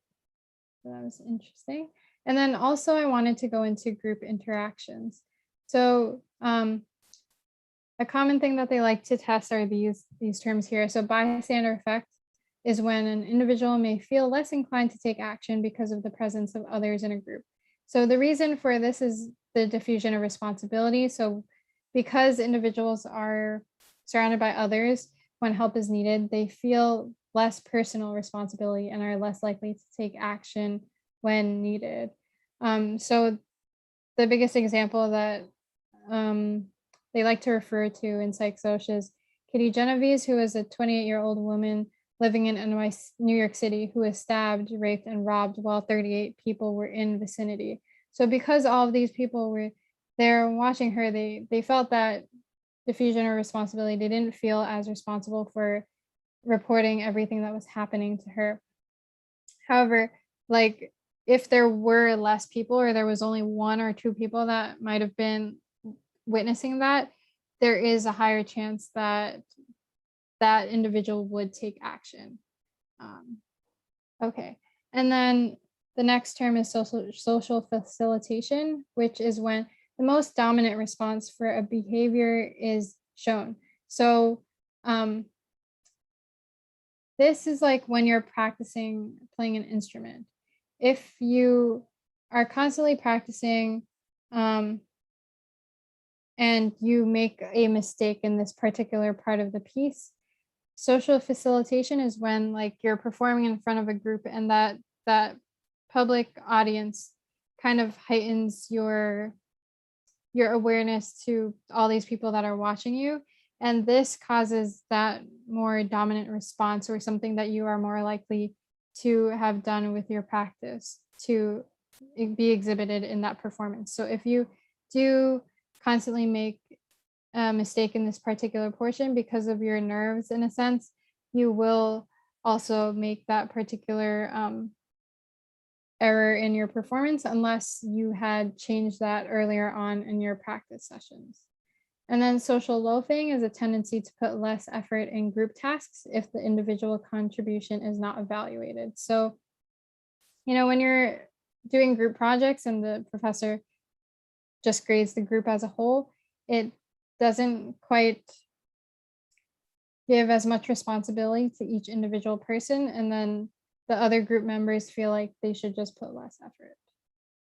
So that was interesting. And then also I wanted to go into group interactions. So a common thing that they like to test are these terms here. So bystander effect is when an individual may feel less inclined to take action because of the presence of others in a group. So the reason for this is the diffusion of responsibility. So because individuals are surrounded by others when help is needed, they feel less personal responsibility and are less likely to take action when needed. So the biggest example that they like to refer to in PSYCH is Kitty Genovese, who is a 28-year-old woman living in New York City, who was stabbed, raped, and robbed while 38 people were in vicinity. So because all of these people were there watching her, they felt that diffusion of responsibility. They didn't feel as responsible for reporting everything that was happening to her. However, like if there were less people or there was only one or two people that might have been witnessing that, there is a higher chance that that individual would take action. Okay, and then the next term is social facilitation, which is when the most dominant response for a behavior is shown. So this is like when you're practicing playing an instrument. If you are constantly practicing and you make a mistake in this particular part of the piece, social facilitation is when like you're performing in front of a group and that public audience kind of heightens your awareness to all these people that are watching you, and this causes that more dominant response or something that you are more likely to have done with your practice to be exhibited in that performance. So if you do constantly make a mistake in this particular portion because of your nerves, in a sense, you will also make that particular error in your performance unless you had changed that earlier on in your practice sessions. And then social loafing is a tendency to put less effort in group tasks if the individual contribution is not evaluated. So, when you're doing group projects and the professor just grades the group as a whole, it doesn't quite give as much responsibility to each individual person, and then the other group members feel like they should just put less effort.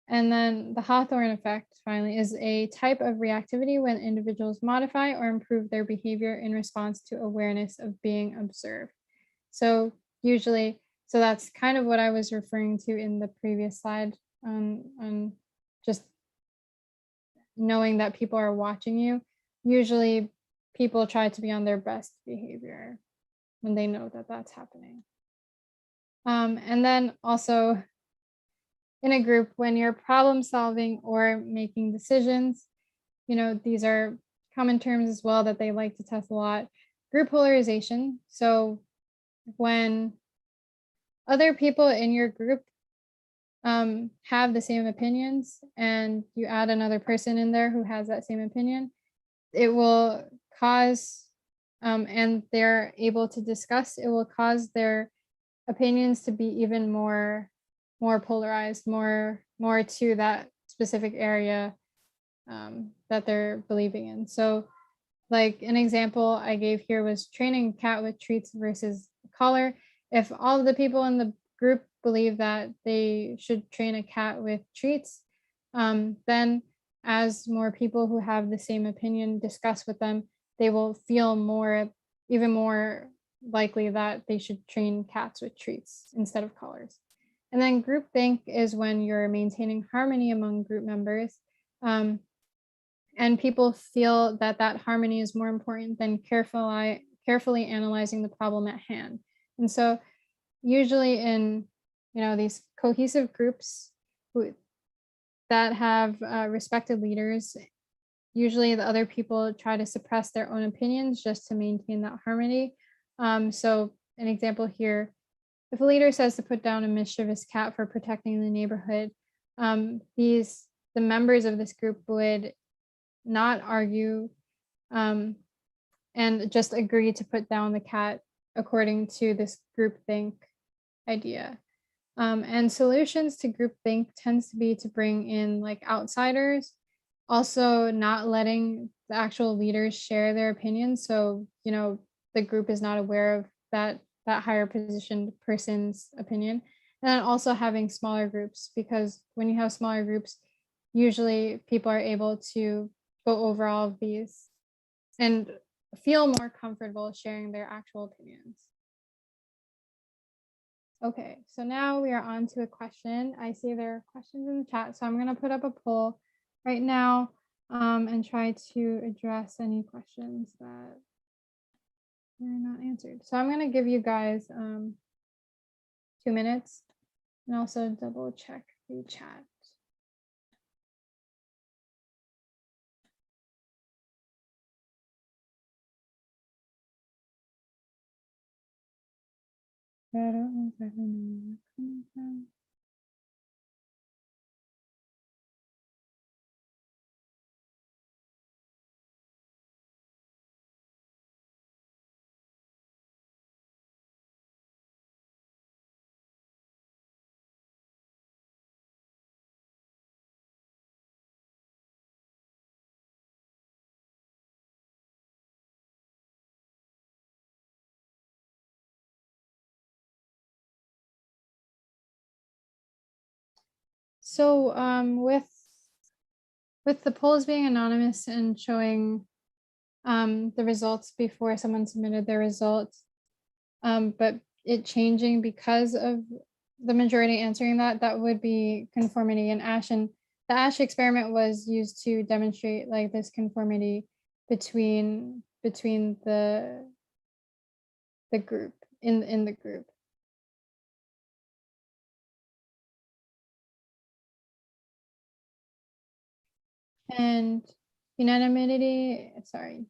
And then the Hawthorne effect, finally, is a type of reactivity when individuals modify or improve their behavior in response to awareness of being observed. So that's kind of what I was referring to in the previous slide on just knowing that people are watching you. Usually people try to be on their best behavior when they know that that's happening. And then also in a group, when you're problem solving or making decisions, these are common terms as well that they like to test a lot. Group polarization. So when other people in your group have the same opinions and you add another person in there who has that same opinion, it will cause, and they're able to discuss, it will cause their opinions to be even more polarized, more to that specific area that they're believing in. So like an example I gave here was training a cat with treats versus a collar. If all of the people in the group believe that they should train a cat with treats, then as more people who have the same opinion discuss with them, they will feel even more likely that they should train cats with treats instead of collars. And then groupthink is when you're maintaining harmony among group members. And people feel that harmony is more important than carefully analyzing the problem at hand. And so usually in these cohesive groups that have respected leaders, usually the other people try to suppress their own opinions just to maintain that harmony. So an example here, if a leader says to put down a mischievous cat for protecting the neighborhood, the members of this group would not argue and just agree to put down the cat according to this groupthink idea. And solutions to groupthink tends to be to bring in like outsiders, also not letting the actual leaders share their opinions. So, the group is not aware of that higher positioned person's opinion. And then also having smaller groups, because when you have smaller groups, usually people are able to go over all of these and feel more comfortable sharing their actual opinions. Okay, so now we are on to a question. I see there are questions in the chat, so I'm going to put up a poll right now and try to address any questions that were not answered. So I'm going to give you guys 2 minutes and also double check the chat. I don't exactly know where it's coming from. So with the polls being anonymous and showing the results before someone submitted their results, but it changing because of the majority answering that would be conformity in ASH. And the ASH experiment was used to demonstrate like this conformity between the group in the group. And unanimity, sorry,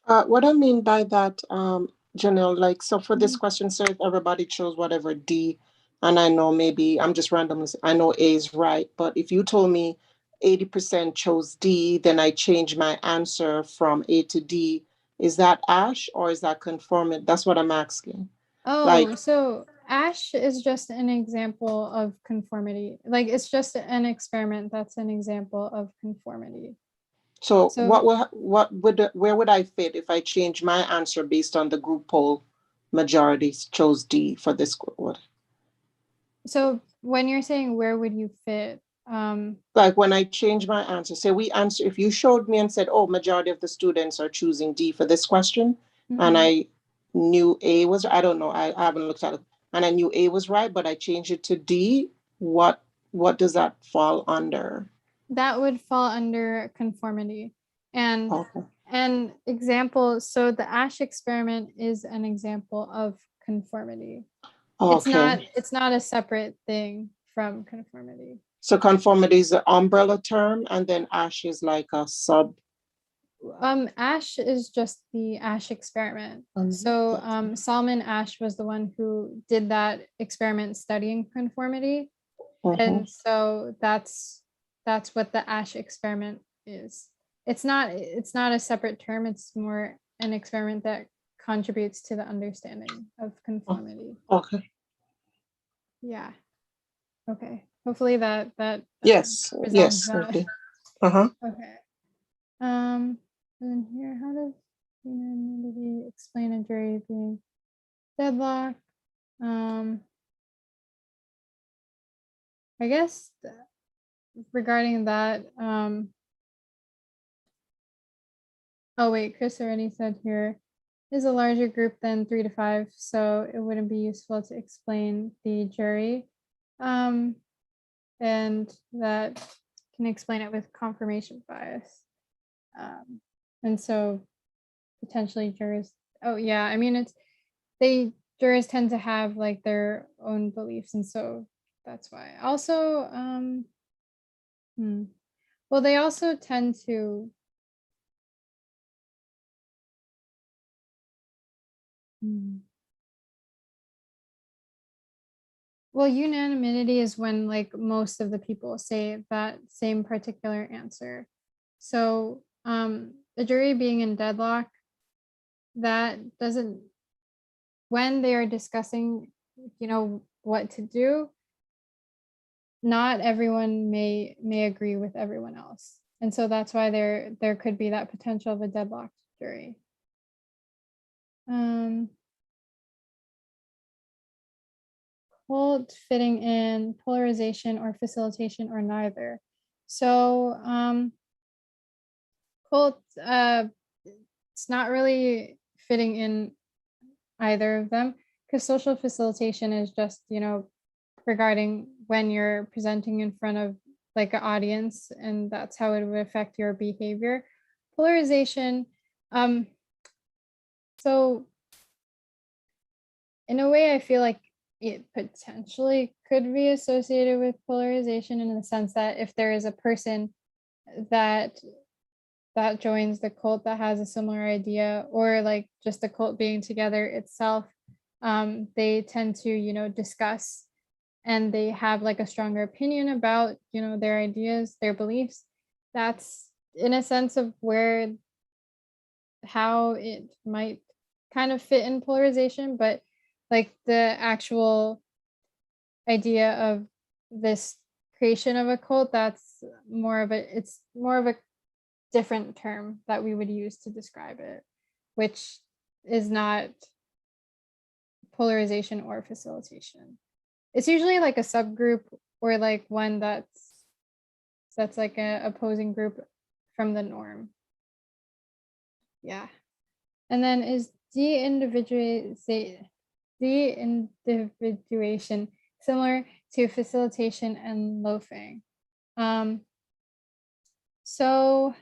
What I mean by that, Janelle, like, so for this question, so if everybody chose whatever D, and I know maybe I'm just randomly, I know A is right, but if you told me 80% chose D, then I change my answer from A to D, is that ASH or is that conformant? That's what I'm asking. Oh, Like, so ASH is just an example of conformity. Like it's just an experiment that's an example of conformity. so So where would I fit if I change my answer based on the group poll majorities chose D for this one? so when you're saying where would you fit, Like when I change my answer, say we answer, if you showed me and said, oh, majority of the students are choosing D for this question, and I knew A was, I don't know, I haven't looked at it, and I knew A was right, but I changed it to D, what does that fall under? that would fall under conformity. And Okay. an example, so the ASH experiment is an example of conformity. Okay. It's not a separate thing from conformity. So conformity is the umbrella term, and then ASH is like a sub. ASH is just the ASH experiment. So Salman Ash was the one who did that experiment studying conformity. And so that's what the ASH experiment is. It's not a separate term. It's more an experiment that contributes to the understanding of conformity. Okay. Yeah. Okay. Hopefully that Yes. resolves Yes. that. Okay. Uh-huh. Okay. And then here, how does unanimity explain a jury being deadlocked? I guess regarding that, oh wait, Chris already said here is a larger group than 3 to 5, so it wouldn't be useful to explain the jury. And that can explain it with confirmation bias. And so potentially jurors, oh yeah, I mean, jurors tend to have like their own beliefs, and so that's why. Also, well, they also tend to well, unanimity is when like most of the people say that same particular answer. So the jury being in deadlock, that doesn't, when they are discussing, what to do, not everyone may agree with everyone else. And so that's why there could be that potential of a deadlocked jury. Cult fitting in polarization or facilitation or neither. So cult, it's not really fitting in either of them, because social facilitation is just, regarding when you're presenting in front of like an audience, and that's how it would affect your behavior. Polarization, so in a way, I feel like it potentially could be associated with polarization, in the sense that if there is a person that joins the cult that has a similar idea, or like just the cult being together itself, they tend to, discuss, and they have like a stronger opinion about, their ideas, their beliefs. That's in a sense of how it might kind of fit in polarization, but like the actual idea of this creation of a cult, it's more of a different term that we would use to describe it, which is not polarization or facilitation. It's usually like a subgroup, or like one that's like a opposing group from the norm. Yeah. And then is de-individuation similar to facilitation and loafing? So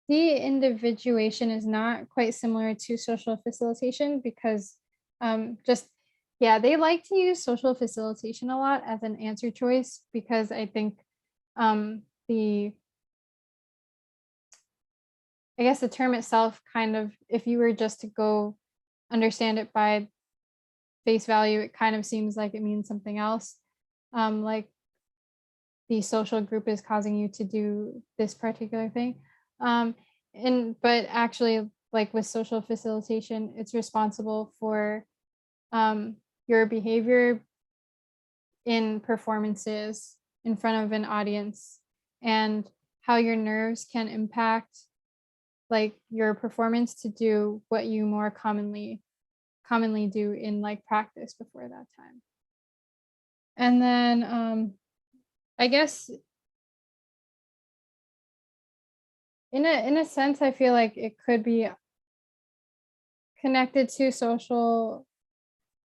de-individuation is not quite similar to social facilitation, because they like to use social facilitation a lot as an answer choice, because I think I guess the term itself kind of, if you were just to go understand it by face value, it kind of seems like it means something else. Like the social group is causing you to do this particular thing. But actually, like with social facilitation, it's responsible for your behavior in performances in front of an audience, and how your nerves can impact like your performance to do what you more commonly do in like practice before that time. And then I guess in a sense, I feel like it could be connected to social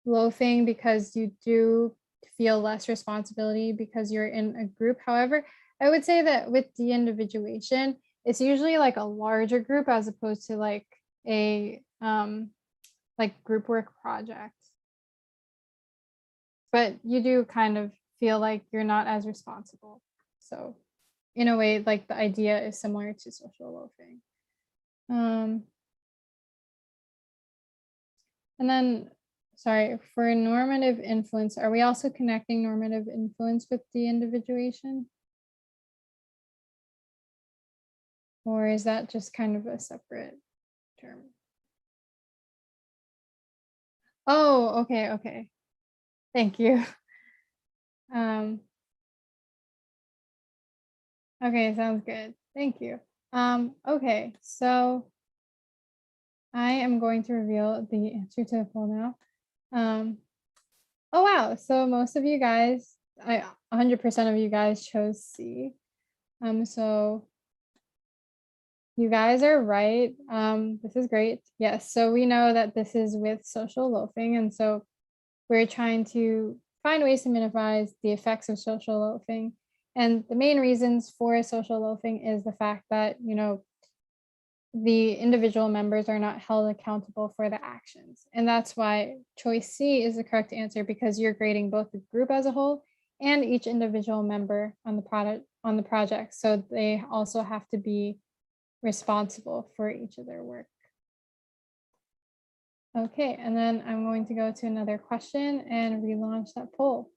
loafing, because you do feel less responsibility because you're in a group. However, I would say that with de-individuation, it's usually like a larger group as opposed to like a like group work project. But you do kind of feel like you're not as responsible. So in a way, like the idea is similar to social loafing. And then, sorry, for normative influence, are we also connecting normative influence with de-individuation? Or is that just kind of a separate term? Oh, okay, okay. Thank you. Okay, sounds good. Thank you. Okay, so I am going to reveal the answer to the poll now. Oh wow, so most of you guys, 100% of you guys chose C. So you guys are right. This is great. Yes, so we know that this is with social loafing, and so we're trying to find ways to minimize the effects of social loafing. And the main reasons for social loafing is the fact that, you know, the individual members are not held accountable for the actions. And that's why choice C is the correct answer, because you're grading both the group as a whole and each individual member on the project. So they also have to be responsible for each of their work. Okay, and then I'm going to go to another question and relaunch that poll.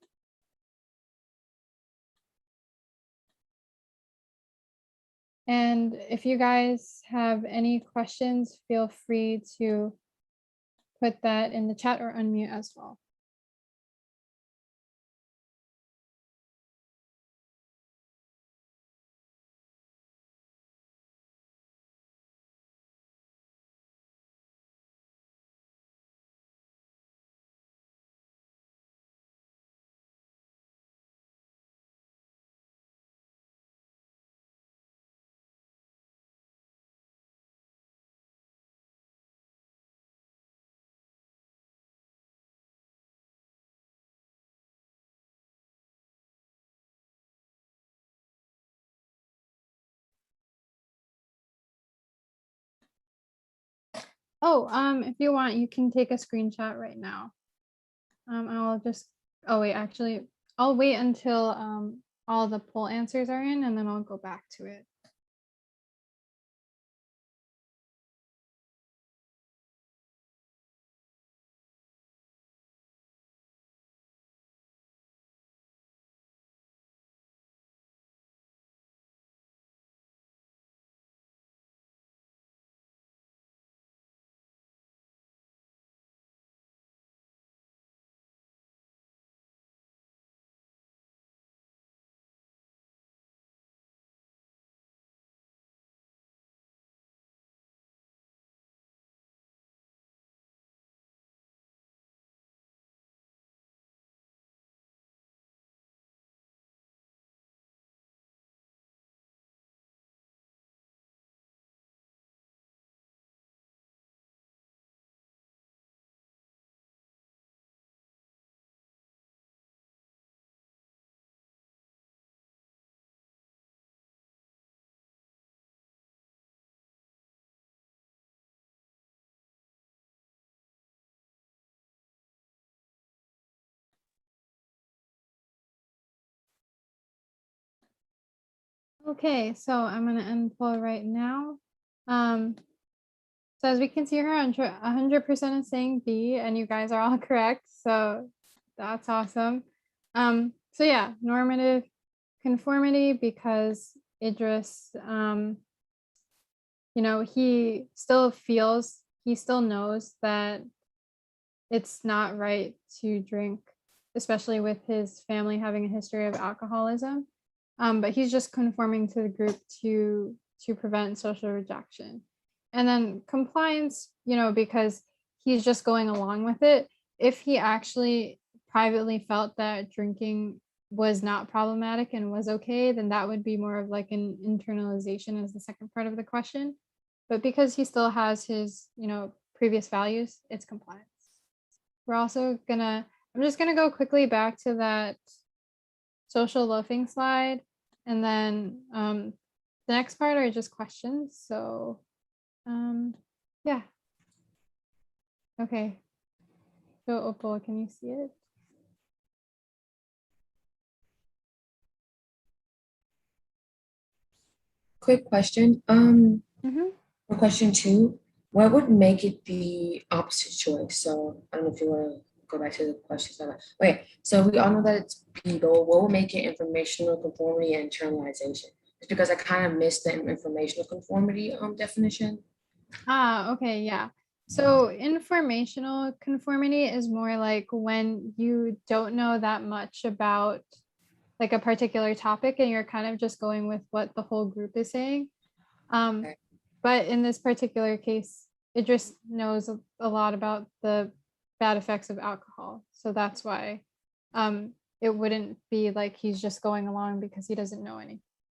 And if you guys have any questions, feel free to put that in the chat or unmute as well. Oh, if you want, you can take a screenshot right now. I'll just, oh wait, actually, I'll wait until all the poll answers are in, and then I'll go back to it. Okay, so I'm gonna end poll right now. So as we can see here, 100% is saying B, and you guys are all correct. So that's awesome. So yeah, normative conformity, because Idris, you know, he still knows that it's not right to drink, especially with his family having a history of alcoholism. But he's just conforming to the group to prevent social rejection. And then compliance, you know, because he's just going along with it. If he actually privately felt that drinking was not problematic and was okay, then that would be more of like an internalization as the second part of the question. But because he still has his, you know, previous values, it's compliance. We're also gonna, I'm just gonna go quickly back to that social loafing slide. And then the next part are just questions. So yeah. Okay. So Opal, can you see it? quick question. Mhm. For question 2, what would make it the opposite choice? So I don't know if you want to go back to the questions. Okay, so we all know that it's people. What would make it informational conformity and internalization? It's because I kind of missed the informational conformity definition. Okay, yeah. So informational conformity is more like when you don't know that much about like a particular topic and you're kind of just going with what the whole group is saying. Okay. But in this particular case, it just knows a lot about the bad effects of alcohol. So that's why it wouldn't be like he's just going along because he doesn't know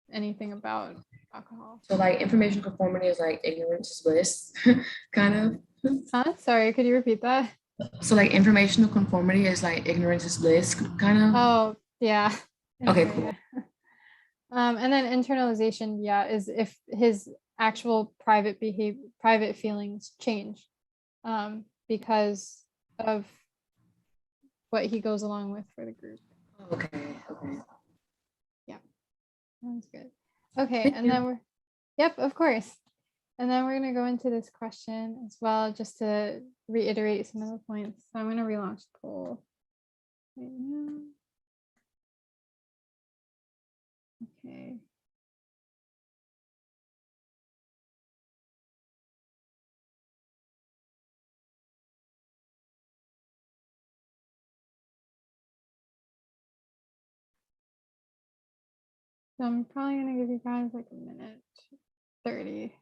anything about alcohol. So like information conformity is like ignorance is bliss, kind of. Sorry, could you repeat that? So like informational conformity is like ignorance is bliss, kind of. Oh, yeah. In a Okay, way, cool. yeah. And then internalization, yeah, is if his actual private feelings change because of what he goes along with for the group. Okay, okay. Yeah, sounds good. Okay, Thank and you. then yep, of course. And then we're gonna go into this question as well, just to reiterate some of the points. So I'm gonna relaunch the poll right now. Okay. So I'm probably gonna give you guys like a minute 30,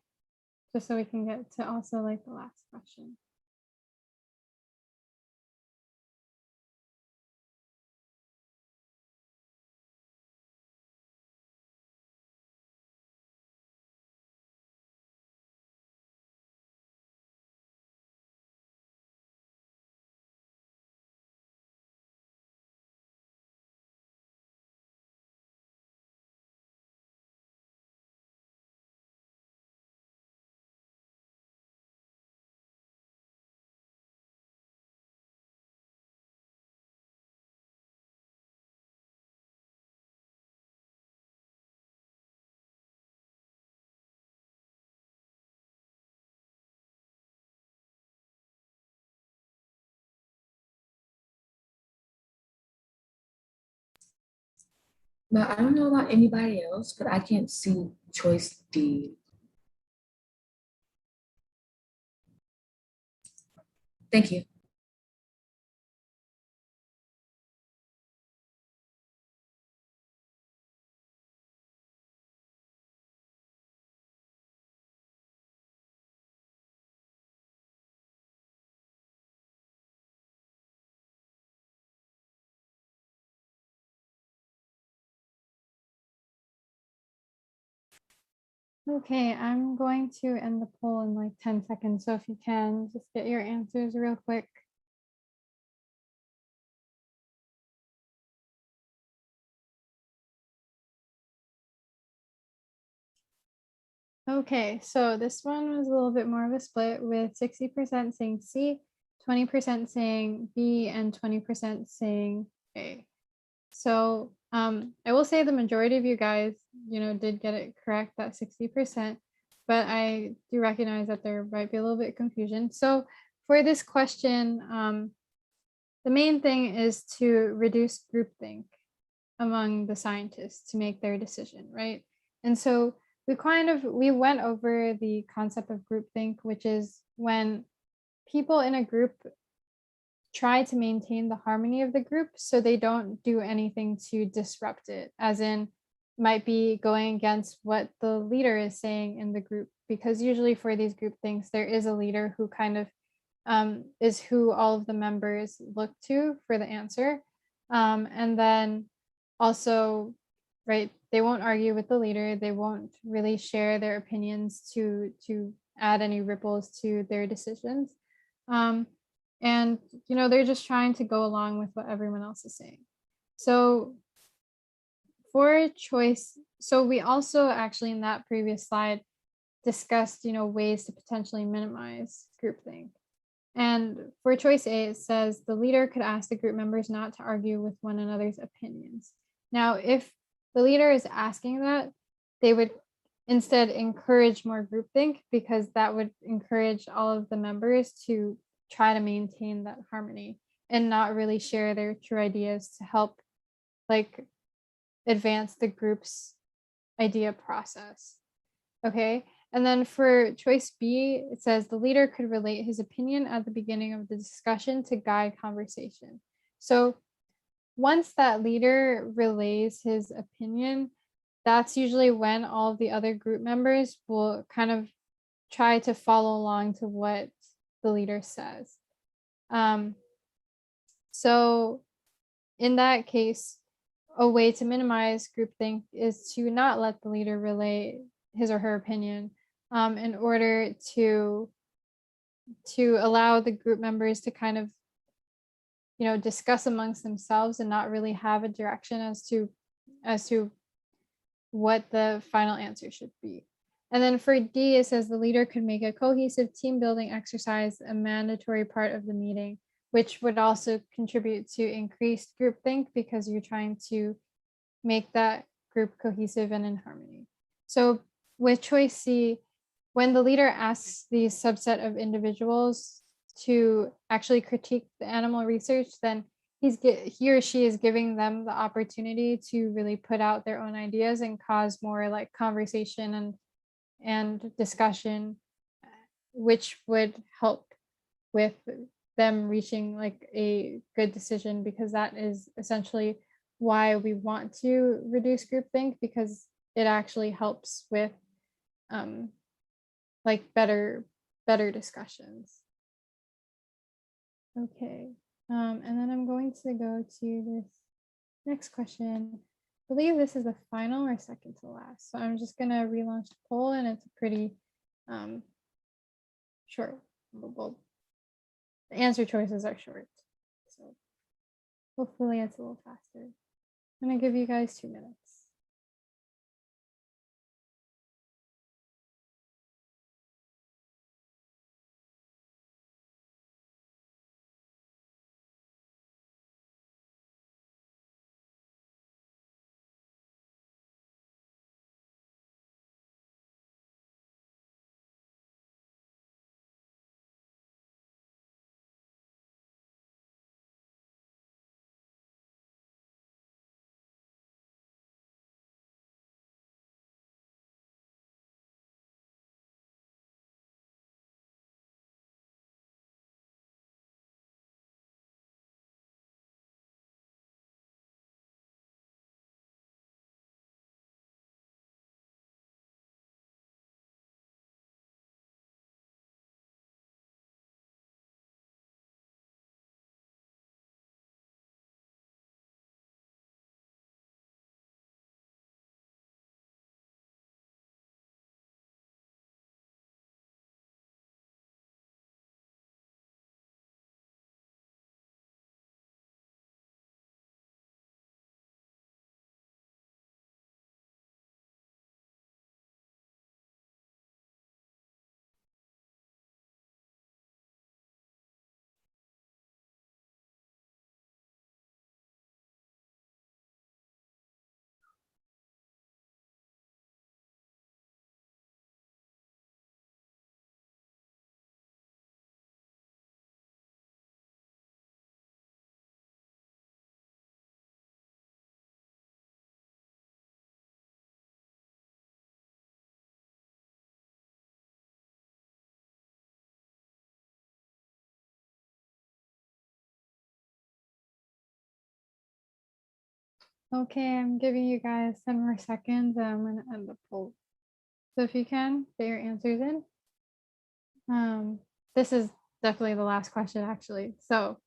just so we can get to also like the last question. But I don't know about anybody else, but I can't see choice D. Thank you. Okay, I'm going to end the poll in like 10 seconds. So if you can just get your answers real quick. Okay, so this one was a little bit more of a split with 60% saying C, 20% saying B, and 20% saying A. So I will say the majority of you guys, did get it correct, that 60%, but I do recognize that there might be a little bit of confusion. So for this question, the main thing is to reduce groupthink among the scientists to make their decision, right? And so we went over the concept of groupthink, which is when people in a group try to maintain the harmony of the group so they don't do anything to disrupt it, as in might be going against what the leader is saying in the group, because usually for these group things there is a leader who kind of is who all of the members look to for the answer, and then also, right, they won't argue with the leader, they won't really share their opinions to add any ripples to their decisions, and they're just trying to go along with what everyone else is saying. So for choice, so we also actually in that previous slide discussed ways to potentially minimize groupthink. And for choice A, it says the leader could ask the group members not to argue with one another's opinions. Now, if the leader is asking that, they would instead encourage more groupthink, because that would encourage all of the members to try to maintain that harmony and not really share their true ideas to help like advance the group's idea process. Okay, and then for choice B, it says the leader could relate his opinion at the beginning of the discussion to guide conversation. So once that leader relays his opinion, that's usually when all of the other group members will kind of try to follow along to what the leader says. So in that case, a way to minimize groupthink is to not let the leader relay his or her opinion in order to allow the group members to kind of, you know, discuss amongst themselves and not really have a direction as to what the final answer should be. And then for D, it says the leader could make a cohesive team building exercise a mandatory part of the meeting, which would also contribute to increased groupthink because you're trying to make that group cohesive and in harmony. So with choice C, when the leader asks the subset of individuals to actually critique the animal research, then he or she is giving them the opportunity to really put out their own ideas and cause more like conversation and discussion, which would help with them reaching like a good decision, because that is essentially why we want to reduce groupthink, because it actually helps with like better discussions. Okay, and then I'm going to go to this next question. I believe this is the final or second to last. So I'm just gonna relaunch the poll, and it's a pretty short. Well, the answer choices are short, so hopefully it's a little faster. I'm gonna give you guys 2 minutes. Okay, I'm giving you guys 10 more seconds and I'm going to end the poll. So if you can, get your answers in. This is definitely the last question, actually. So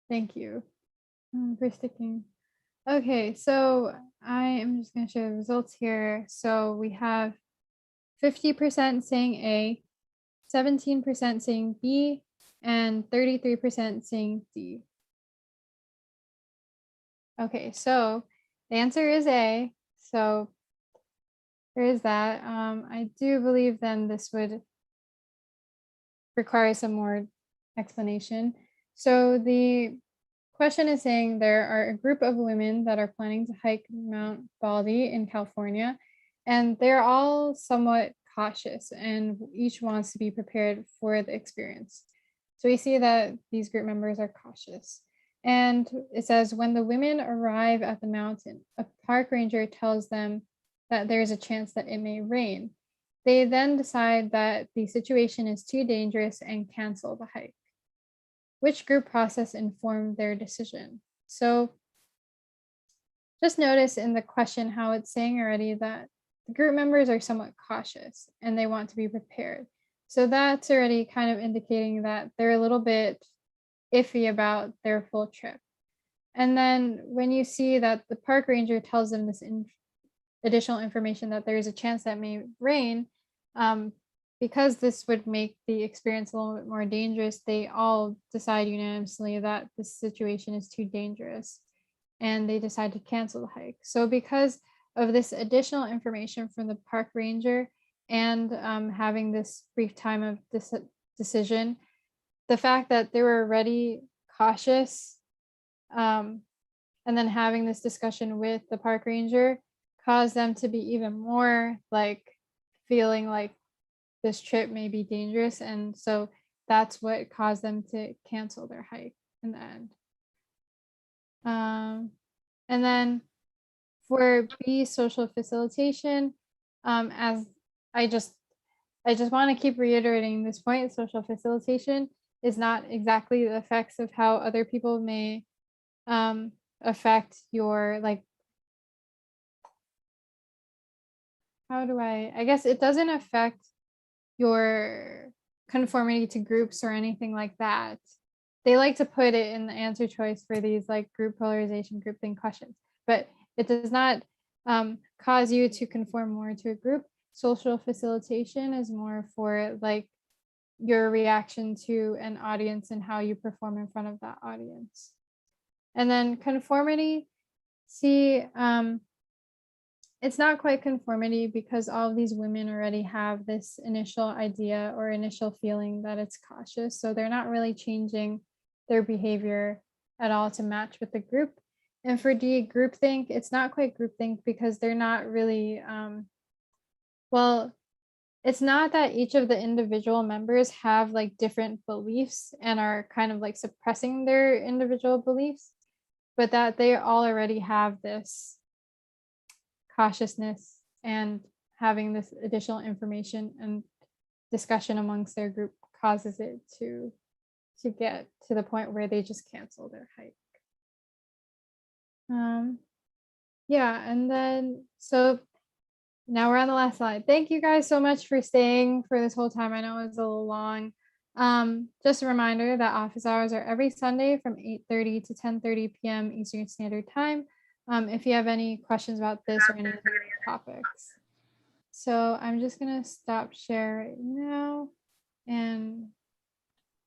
thank you for sticking. Okay, so I am just going to show the results here. So we have 50% saying A, 17% saying B, and 33% saying D. Okay, so the answer is A. So there is that. I do believe then this would require some more explanation. So the question is saying there are a group of women that are planning to hike Mount Baldy in California. And they're all somewhat cautious and each wants to be prepared for the experience. So we see that these group members are cautious. And it says, when the women arrive at the mountain, a park ranger tells them that there's a chance that it may rain. They then decide that the situation is too dangerous and cancel the hike. Which group process informed their decision? So just notice in the question how it's saying already that the group members are somewhat cautious and they want to be prepared. So that's already kind of indicating that they're a little bit iffy about their full trip. And then when you see that the park ranger tells them this additional information that there is a chance that may rain, because this would make the experience a little bit more dangerous, they all decide unanimously that this situation is too dangerous and they decide to cancel the hike. So because of this additional information from the park ranger and having this brief time of decision, the fact that they were already cautious and then having this discussion with the park ranger caused them to be even more like feeling like this trip may be dangerous. And so that's what caused them to cancel their hike in the end. And then for B, social facilitation, as I just want to keep reiterating this point, social facilitation is not exactly the effects of how other people may affect your, like, I guess it doesn't affect your conformity to groups or anything like that. They like to put it in the answer choice for these like group polarization, groupthink questions, but it does not cause you to conform more to a group. Social facilitation is more for like your reaction to an audience and how you perform in front of that audience. And then conformity, see, it's not quite conformity because all of these women already have this initial idea or initial feeling that it's cautious. So they're not really changing their behavior at all to match with the group. And for D, groupthink, it's not quite groupthink because they're not really, well, it's not that each of the individual members have like different beliefs and are kind of like suppressing their individual beliefs, but that they all already have this cautiousness and having this additional information and discussion amongst their group causes it to get to the point where they just cancel their hike. Yeah, and then so now we're on the last slide. Thank you guys so much for staying for this whole time. I know it was a little long. Just a reminder that office hours are every Sunday from 8:30 to 10:30 p.m. Eastern Standard Time. If you have any questions about this or any topics. So I'm just gonna stop share right now.